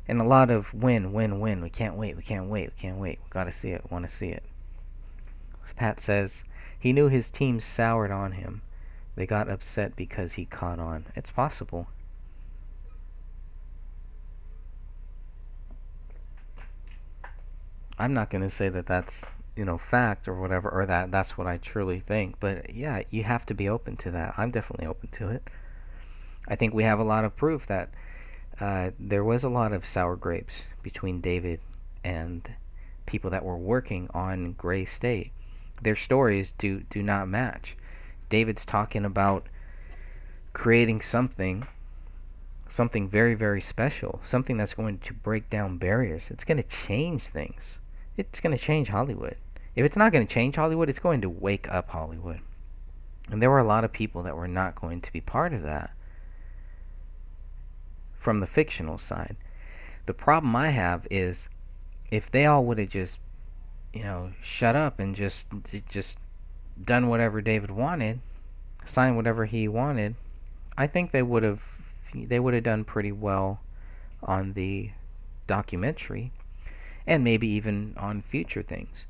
And a lot of win. We can't wait. We gotta see it. Want to see it. Pat says, he knew his team soured on him. They got upset because he caught on. It's possible. I'm not going to say that that's, fact or whatever, or that's what I truly think. But yeah, you have to be open to that. I'm definitely open to it. I think we have a lot of proof that there was a lot of sour grapes between David and people that were working on Gray State. Their stories do not match. David's talking about creating something very, very special, something that's going to break down barriers. It's going to change things. It's going to change Hollywood. If it's not going to change Hollywood, it's going to wake up Hollywood. And there were a lot of people that were not going to be part of that from the fictional side. The problem I have is if they all would have just, shut up and just done whatever David wanted, signed whatever he wanted, I think they would have done pretty well on the documentary and maybe even on future things.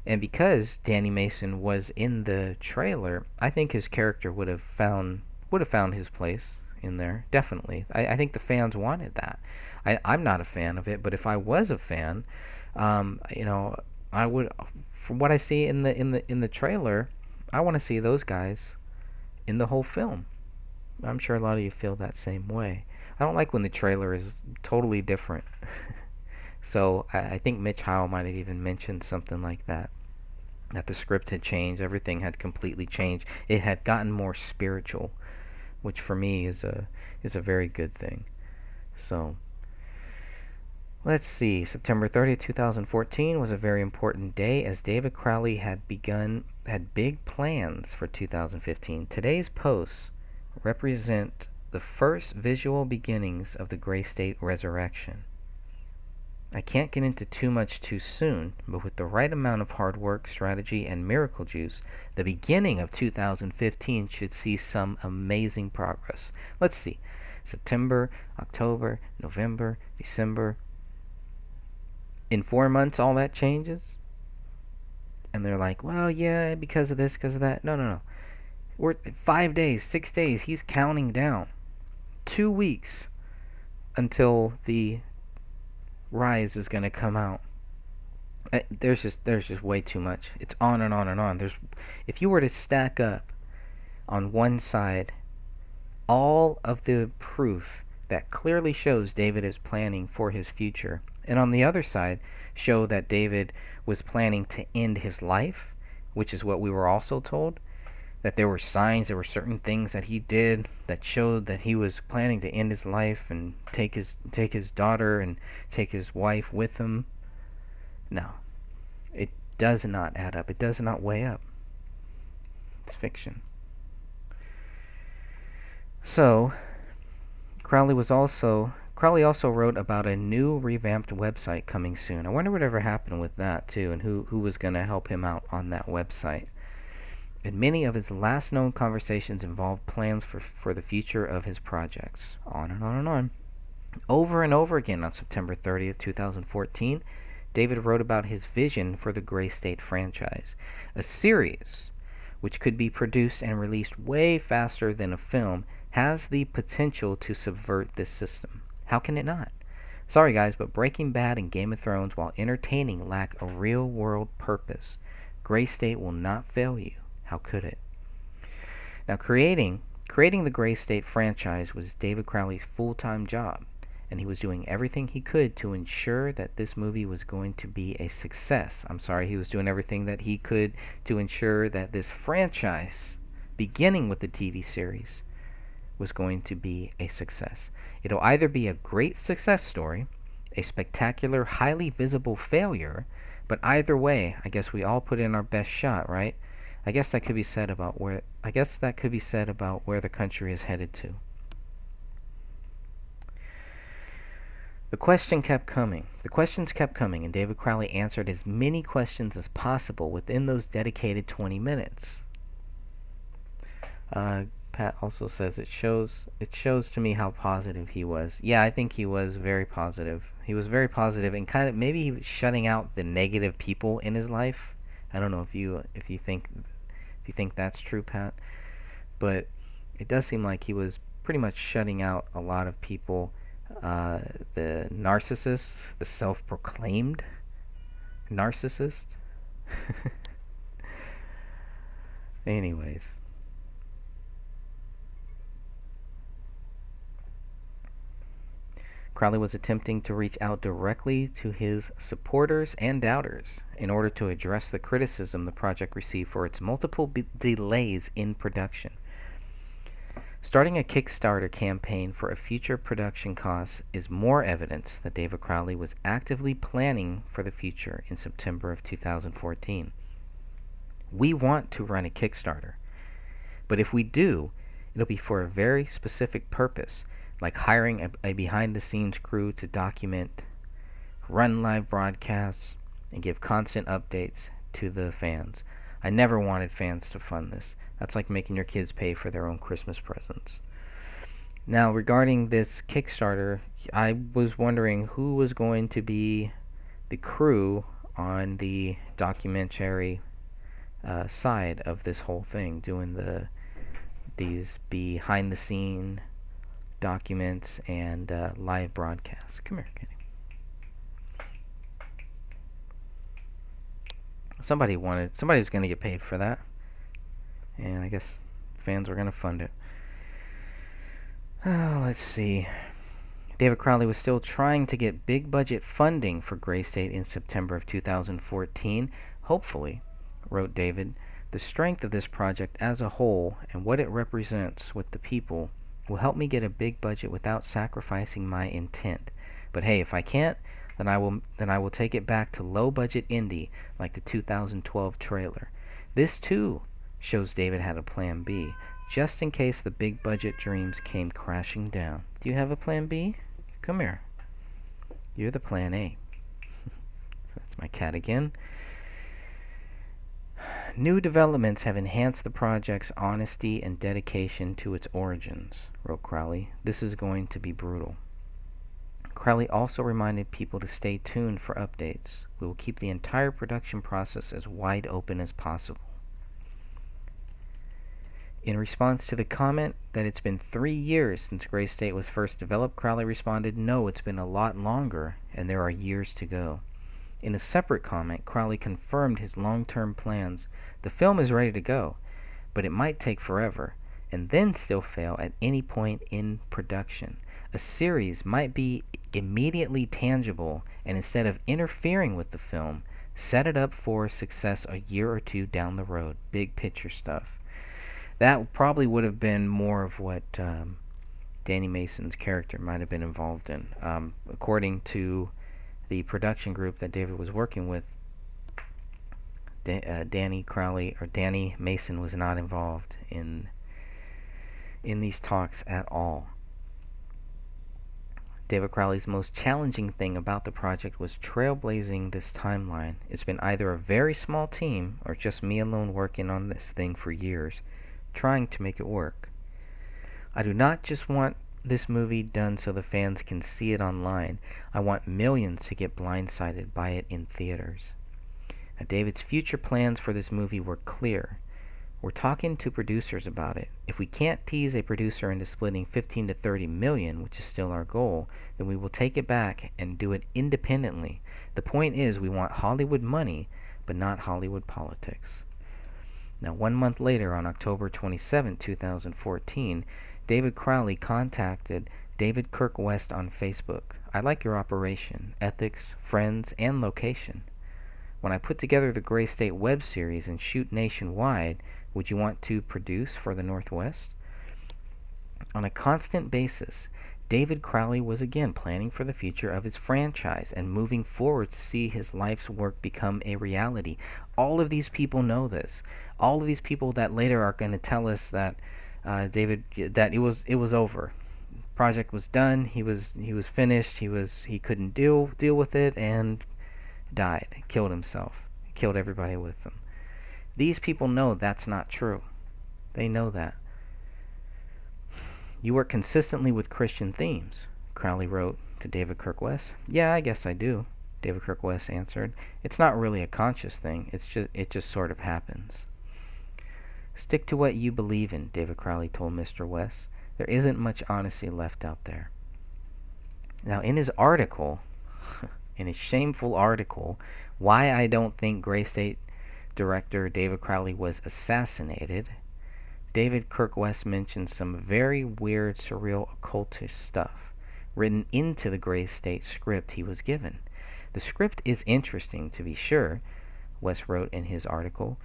And because Danny Mason was in the trailer, I think his character would have found his place in there. Definitely. I think the fans wanted that. I'm not a fan of it, but if I was a fan, I would, from what I see in the trailer, I want to see those guys in the whole film. I'm sure a lot of you feel that same way. I don't like when the trailer is totally different. So I think Mitch Howell might have even mentioned something like that the script had changed, everything had completely changed. It had gotten more spiritual, which for me is a very good thing. So let's see. September 30th, 2014 was a very important day as David Crowley had big plans for 2015. Today's posts represent the first visual beginnings of the Gray State resurrection. I can't get into too much too soon, but with the right amount of hard work, strategy, and miracle juice, the beginning of 2015 should see some amazing progress. Let's see. September, October, November, December. In 4 months, all that changes? And they're like, well, yeah, because of this, because of that. No, no, no. We're 5 days, 6 days. He's counting down. 2 weeks until the Rise is gonna come out. There's just way too much. It's on and on and on. If you were to stack up on one side all of the proof that clearly shows David is planning for his future, and on the other side show that David was planning to end his life, which is what we were also told, that there were signs, there were certain things that he did that showed that he was planning to end his life and take his daughter and take his wife with him. No. It does not add up. It does not weigh up. It's fiction. So, Crowley also wrote about a new revamped website coming soon. I wonder whatever happened with that too, and who was going to help him out on that website. And many of his last known conversations involved plans for the future of his projects. On and on and on. Over and over again on September 30th, 2014, David wrote about his vision for the Gray State franchise, a series which could be produced and released way faster than a film, has the potential to subvert this system. How can it not? Sorry guys, but Breaking Bad and Game of Thrones, while entertaining, lack a real-world purpose. Gray State will not fail you. How could it? Now, creating the Gray State franchise was David Crowley's full-time job, and he was doing everything he could to ensure that this movie was going to be a success. He was doing everything that he could to ensure that this franchise, beginning with the TV series, was going to be a success. It'll either be a great success story, a spectacular, highly visible failure, but either way, I guess we all put in our best shot, right? I guess that could be said about where the country is headed to. The questions kept coming, and David Crowley answered as many questions as possible within those dedicated 20 minutes. Pat also says it shows to me how positive he was. Yeah, I think he was very positive. He was very positive, and kind of maybe he was shutting out the negative people in his life. I don't know if you think that's true, Pat, but it does seem like he was pretty much shutting out a lot of people, the narcissists, the self-proclaimed narcissist. Anyways. Crowley was attempting to reach out directly to his supporters and doubters in order to address the criticism the project received for its multiple delays in production. Starting a Kickstarter campaign for a future production cost is more evidence that David Crowley was actively planning for the future in September of 2014. We want to run a Kickstarter, but if we do, it'll be for a very specific purpose, like hiring a behind-the-scenes crew to document, run live broadcasts, and give constant updates to the fans. I never wanted fans to fund this. That's like making your kids pay for their own Christmas presents. Now, regarding this Kickstarter, I was wondering who was going to be the crew on the documentary side of this whole thing, doing these behind-the-scene documents and live broadcasts. Come here, Kenny. Somebody was going to get paid for that, and I guess fans were going to fund it. Let's see. David Crowley was still trying to get big budget funding for Gray State in September of 2014. Hopefully, wrote David, the strength of this project as a whole and what it represents with the people will help me get a big budget without sacrificing my intent. But hey, if I can't, then I will take it back to low budget indie like the 2012 trailer. This too shows David had a plan B, just in case the big budget dreams came crashing down. Do you have a plan B? Come here. You're the plan A. That's my cat again. New developments have enhanced the project's honesty and dedication to its origins, wrote Crowley. This is going to be brutal. Crowley also reminded people to stay tuned for updates. We will keep the entire production process as wide open as possible. In response to the comment that it's been 3 years since Gray State was first developed, Crowley responded, "No, it's been a lot longer, and there are years to go." In a separate comment, Crowley confirmed his long-term plans. The film is ready to go, but it might take forever, and then still fail at any point in production. A series might be immediately tangible, and instead of interfering with the film, set it up for success a year or two down the road. Big picture stuff. That probably would have been more of what Danny Mason's character might have been involved in. According to the production group that David was working with, Danny Mason was not involved in these talks at all. David Crowley's most challenging thing about the project was trailblazing this timeline. It's been either a very small team or just me alone working on this thing for years, trying to make it work. I do not just want this movie done so the fans can see it online. I want millions to get blindsided by it in theaters. Now, David's future plans for this movie were clear. We're talking to producers about it. If we can't tease a producer into splitting 15 to 30 million, which is still our goal, then we will take it back and do it independently. The point is, we want Hollywood money, but not Hollywood politics. Now, 1 month later, on October 27, 2014, David Crowley contacted David Kirk West on Facebook. "I like your operation, ethics, friends, and location. When I put together the Gray State web series and shoot nationwide, would you want to produce for the Northwest?" On a constant basis, David Crowley was again planning for the future of his franchise and moving forward to see his life's work become a reality. All of these people know this. All of these people that later are going to tell us that that it was over. Project was done. He was finished. He couldn't deal with it and died. Killed himself. Killed everybody with him. These people know that's not true. They know that. "You work consistently with Christian themes," Crowley wrote to David Kirk West. "Yeah, I guess I do," David Kirk West answered. "It's not really a conscious thing. It just sort of happens." "Stick to what you believe in," David Crowley told Mr. West. "There isn't much honesty left out there." Now, in his article, in his shameful article, "Why I Don't Think Gray State Director David Crowley Was Assassinated," David Kirk West mentions some very weird, surreal, occultist stuff written into the Gray State script he was given. The script is interesting, to be sure, West wrote in his article.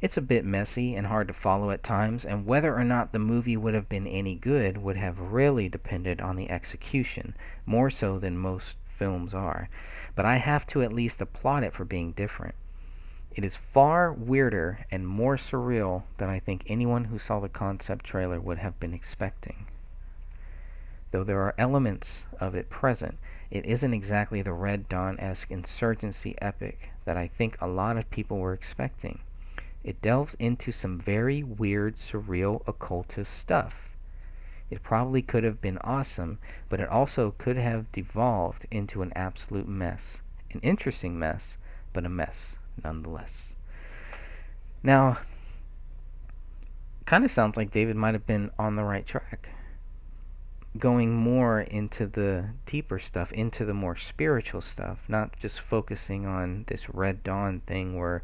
It's a bit messy and hard to follow at times, and whether or not the movie would have been any good would have really depended on the execution, more so than most films are. But I have to at least applaud it for being different. It is far weirder and more surreal than I think anyone who saw the concept trailer would have been expecting. Though there are elements of it present, it isn't exactly the Red Dawn-esque insurgency epic that I think a lot of people were expecting. It delves into some very weird, surreal, occultist stuff. It probably could have been awesome, but it also could have devolved into an absolute mess. An interesting mess, but a mess nonetheless. Now, kind of sounds like David might have been on the right track, going more into the deeper stuff, into the more spiritual stuff, not just focusing on this Red Dawn thing where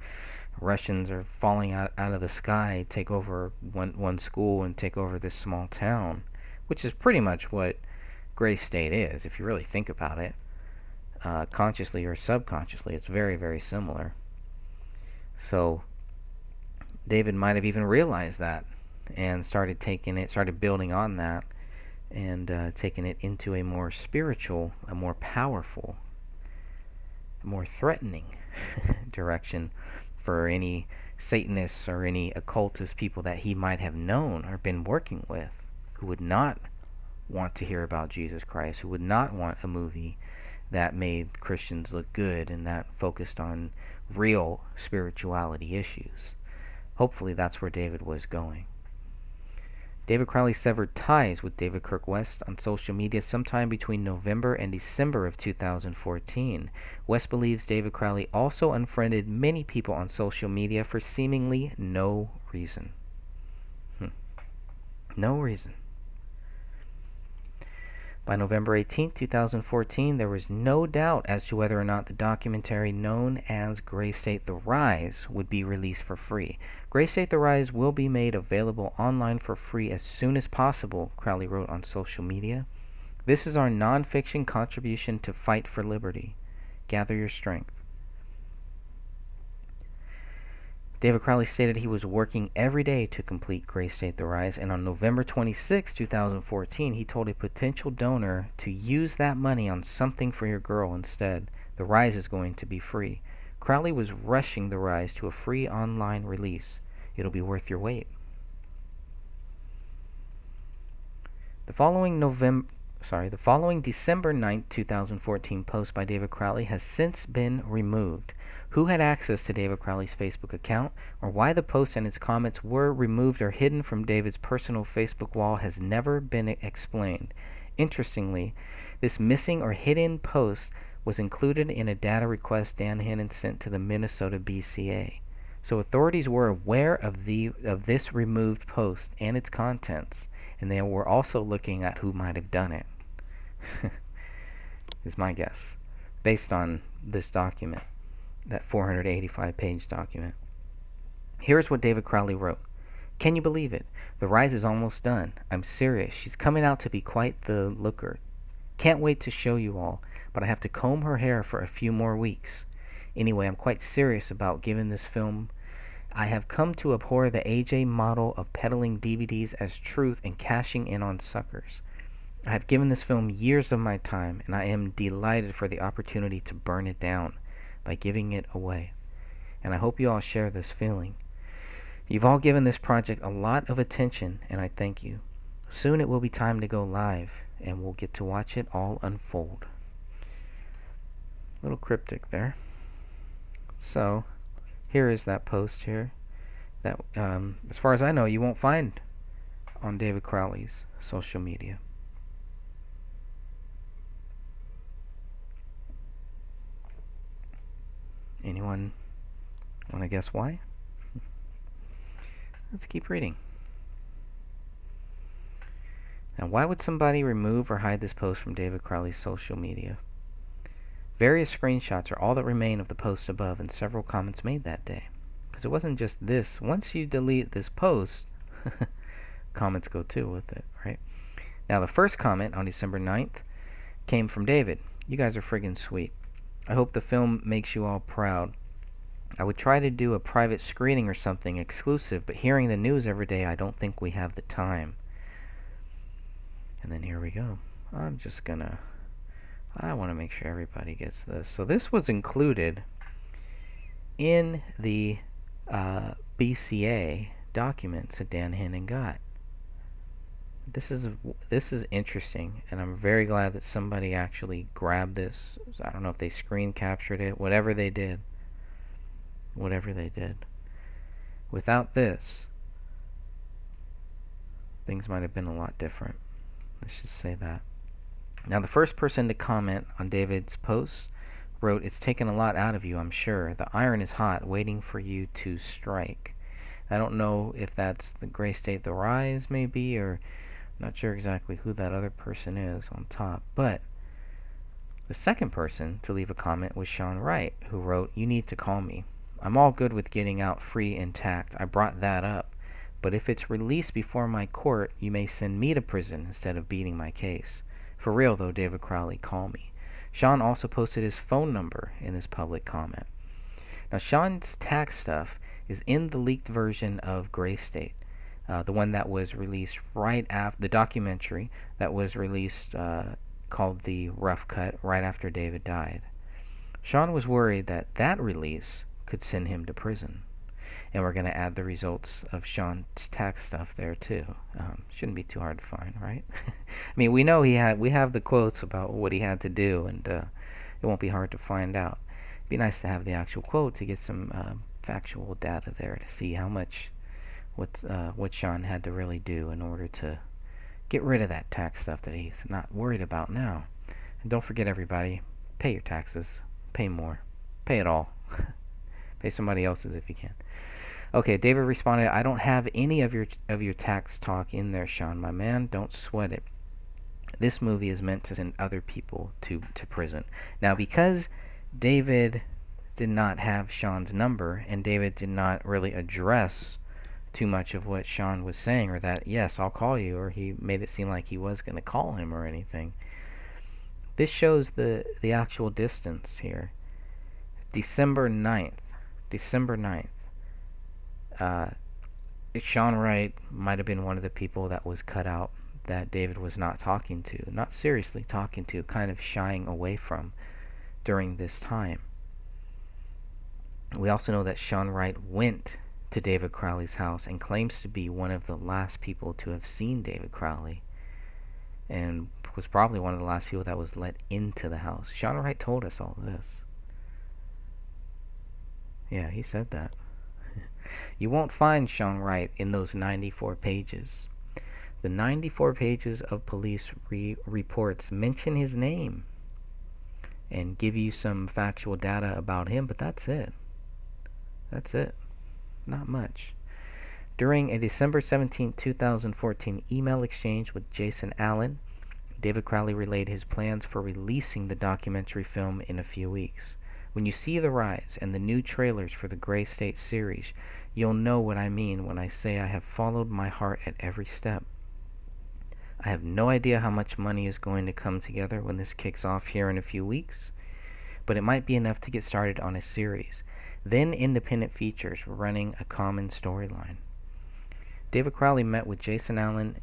Russians are falling out of the sky, take over one school and take over this small town, which is pretty much what Gray State is, if you really think about it. Consciously or subconsciously, it's very, very similar. So David might have even realized that and started building on that, and taking it into a more spiritual, a more powerful, a more threatening direction for any Satanists or any occultist people that he might have known or been working with, who would not want to hear about Jesus Christ, who would not want a movie that made Christians look good and that focused on real spirituality issues. Hopefully that's where David was going. David Crowley severed ties with David Kirk West on social media sometime between November and December of 2014. West believes David Crowley also unfriended many people on social media for seemingly no reason. No reason. By November 18, 2014, there was no doubt as to whether or not the documentary known as Gray State: The Rise would be released for free. Gray State: The Rise will be made available online for free as soon as possible, Crowley wrote on social media. This is our nonfiction contribution to fight for liberty. Gather your strength. David Crowley stated he was working every day to complete Gray State: The Rise, and on November 26, 2014, he told a potential donor to use that money on something for your girl instead. The Rise is going to be free. Crowley was rushing The Rise to a free online release. It'll be worth your wait. The following December 9, 2014 post by David Crowley has since been removed. Who had access to David Crowley's Facebook account, or why the post and its comments were removed or hidden from David's personal Facebook wall has never been explained. Interestingly, this missing or hidden post was included in a data request Dan Hannon sent to the Minnesota BCA. So authorities were aware of this removed post and its contents, and they were also looking at who might have done it. Is my guess, based on this document, that 485-page document. Here's what David Crowley wrote. Can you believe it? The Rise is almost done. I'm serious. She's coming out to be quite the looker. Can't wait to show you all, but I have to comb her hair for a few more weeks. Anyway, I'm quite serious about giving this film. I have come to abhor the AJ model of peddling DVDs as truth and cashing in on suckers. I have given this film years of my time, and I am delighted for the opportunity to burn it down by giving it away. And I hope you all share this feeling. You've all given this project a lot of attention, and I thank you. Soon it will be time to go live, and we'll get to watch it all unfold. Little cryptic there. So, here is that post here that, as far as I know, you won't find on David Crowley's social media. Anyone want to guess why? Let's keep reading. Now, why would somebody remove or hide this post from David Crowley's social media? Various screenshots are all that remain of the post above, and several comments made that day. Because it wasn't just this. Once you delete this post, comments go too with it, right? Now, the first comment on December 9th came from David. You guys are friggin' sweet. I hope the film makes you all proud. I would try to do a private screening or something exclusive, but hearing the news every day, I don't think we have the time. And then here we go. I want to make sure everybody gets this. So this was included in the BCA documents that Dan Hannon got. This is interesting, and I'm very glad that somebody actually grabbed this. I don't know if they screen captured it, whatever they did. Without this, things might have been a lot different. Let's just say that. Now, the first person to comment on David's post wrote, "It's taken a lot out of you, I'm sure. The iron is hot, waiting for you to strike." I don't know if that's the Gray State: The Rise, maybe, or not sure exactly who that other person is on top. But the second person to leave a comment was Sean Wright, who wrote, "You need to call me. I'm all good with getting out free intact. I brought that up. But if it's released before my court, you may send me to prison instead of beating my case. For real, though, David Crowley, call me." Sean also posted his phone number in this public comment. Now, Sean's tax stuff is in the leaked version of Gray State. The one that was released right after the documentary that was released called The Rough Cut right after David died. Sean was worried that that release could send him to prison. And we're going to add the results of Sean's tax stuff there too. Shouldn't be too hard to find, right? I mean, we know we have the quotes about what he had to do, and It won't be hard to find out. It'd be nice to have the actual quote to get some factual data there to see how much what Sean had to really do in order to get rid of that tax stuff that he's not worried about now. And don't forget, everybody, pay your taxes. Pay more. Pay it all. Pay somebody else's if you can. Okay, David responded, I don't have any of your tax talk in there, Sean, my man. Don't sweat it. This movie is meant to send other people to prison. Now, because David did not have Sean's number, and David did not really address too much of what Sean was saying, or that, yes, I'll call you, or he made it seem like he was going to call him or anything. This shows the actual distance here. December 9th. Sean Wright might have been one of the people that was cut out that David was not talking to, not seriously talking to, kind of shying away from during this time. We also know that Sean Wright went to David Crowley's house and claims to be one of the last people to have seen David Crowley, and was probably one of the last people that was let into the house. Sean Wright told us all this. Yeah, he said that. You won't find Sean Wright in those 94 pages. The 94 pages of police reports mention his name and give you some factual data about him, but that's it. That's it. Not much. During a December 17, 2014 email exchange with Jason Allen, David Crowley relayed his plans for releasing the documentary film in a few weeks. When you see The Rise and the new trailers for the Gray State series, you'll know what I mean when I say I have followed my heart at every step. I have no idea how much money is going to come together when this kicks off here in a few weeks, but it might be enough to get started on a series, then independent features running a common storyline. David Crowley met with Jason Allen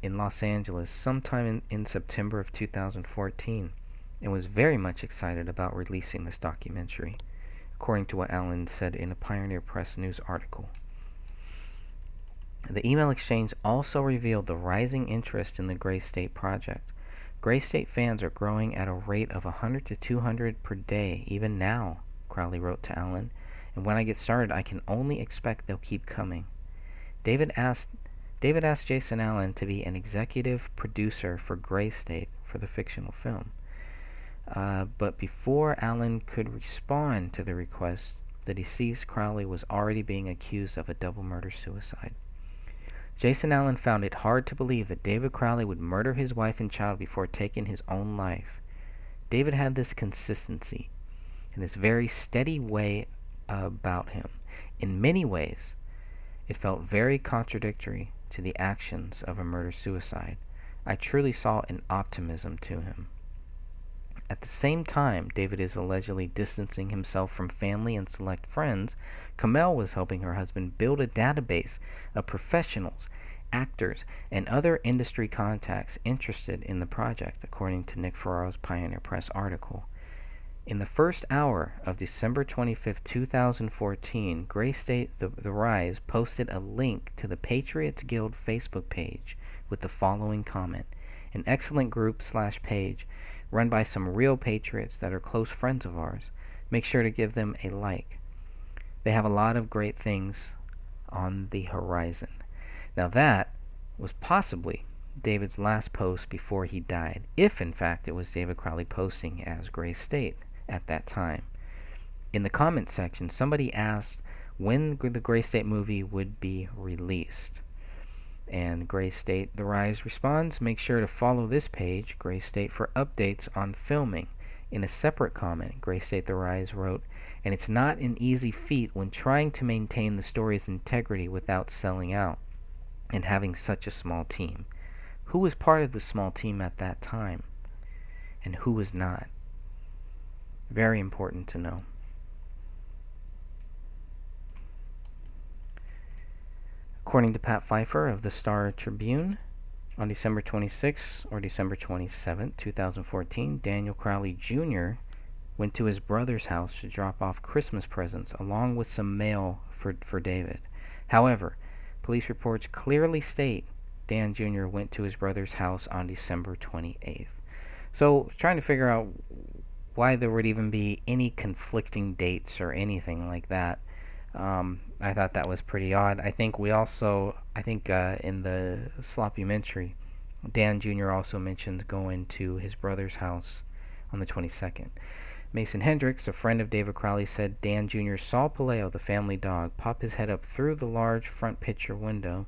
in Los Angeles sometime in September of 2014 and was very much excited about releasing this documentary, according to what Allen said in a Pioneer Press News article. The email exchange also revealed the rising interest in the Gray State project. Gray State fans are growing at a rate of 100 to 200 per day, even now, Crowley wrote to Allen, and when I get started, I can only expect they'll keep coming. David asked Jason Allen to be an executive producer for Gray State for the fictional film. But before Allen could respond to the request, the deceased Crowley was already being accused of a double murder-suicide. Jason Allen found it hard to believe that David Crowley would murder his wife and child before taking his own life. David had this consistency and this very steady way about him. In many ways, it felt very contradictory to the actions of a murder-suicide. I truly saw an optimism to him. At the same time David is allegedly distancing himself from family and select friends, Kamel was helping her husband build a database of professionals, actors, and other industry contacts interested in the project, according to Nick Ferraro's Pioneer Press article. In the first hour of December 25, 2014, Gray State The Rise posted a link to the Patriots Guild Facebook page with the following comment. An excellent group/page run by some real patriots that are close friends of ours. Make sure to give them a like. They have a lot of great things on the horizon. Now that was possibly David's last post before he died, if in fact it was David Crowley posting as Gray State at that time. In the comment section, somebody asked when the Gray State movie would be released. And Gray State The Rise responds, make sure to follow this page, Gray State, for updates on filming. In a separate comment, Gray State The Rise wrote, and it's not an easy feat when trying to maintain the story's integrity without selling out and having such a small team. Who was part of the small team at that time? And who was not? Very important to know. According to Pat Pfeiffer of the Star Tribune, on December 26 or December 27, 2014, Daniel Crowley Jr. went to his brother's house to drop off Christmas presents along with some mail for David. However, police reports clearly state Dan Jr. went to his brother's house on December 28th. So, trying to figure out why there would even be any conflicting dates or anything like that. I thought that was pretty odd. I think in the sloppumentary, Dan Jr. also mentioned going to his brother's house on the 22nd. Mason Hendricks, a friend of David Crowley, said Dan Jr. saw Paleo, the family dog, pop his head up through the large front picture window.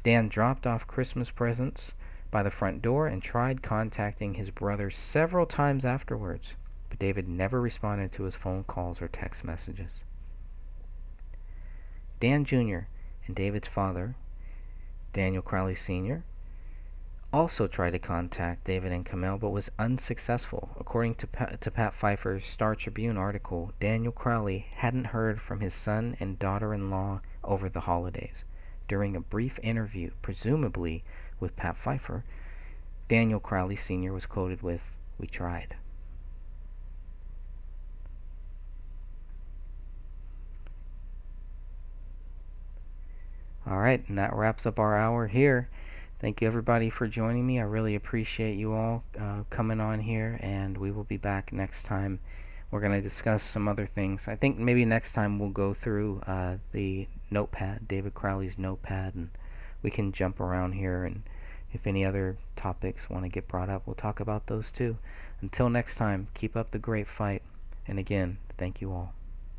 Dan dropped off Christmas presents by the front door and tried contacting his brother several times afterwards, but David never responded to his phone calls or text messages. Dan Jr. and David's father, Daniel Crowley Sr., also tried to contact David and Camille but was unsuccessful. According to Pat Pfeiffer's Star Tribune article, Daniel Crowley hadn't heard from his son and daughter-in-law over the holidays. During a brief interview, presumably with Pat Pfeiffer, Daniel Crowley Sr. was quoted with, "We tried." Alright, and that wraps up our hour here. Thank you everybody for joining me. I really appreciate you all coming on here, and we will be back next time. We're going to discuss some other things. I think maybe next time we'll go through the notepad, David Crowley's notepad, and we can jump around here, and if any other topics want to get brought up, we'll talk about those too. Until next time, keep up the great fight, and again, thank you all.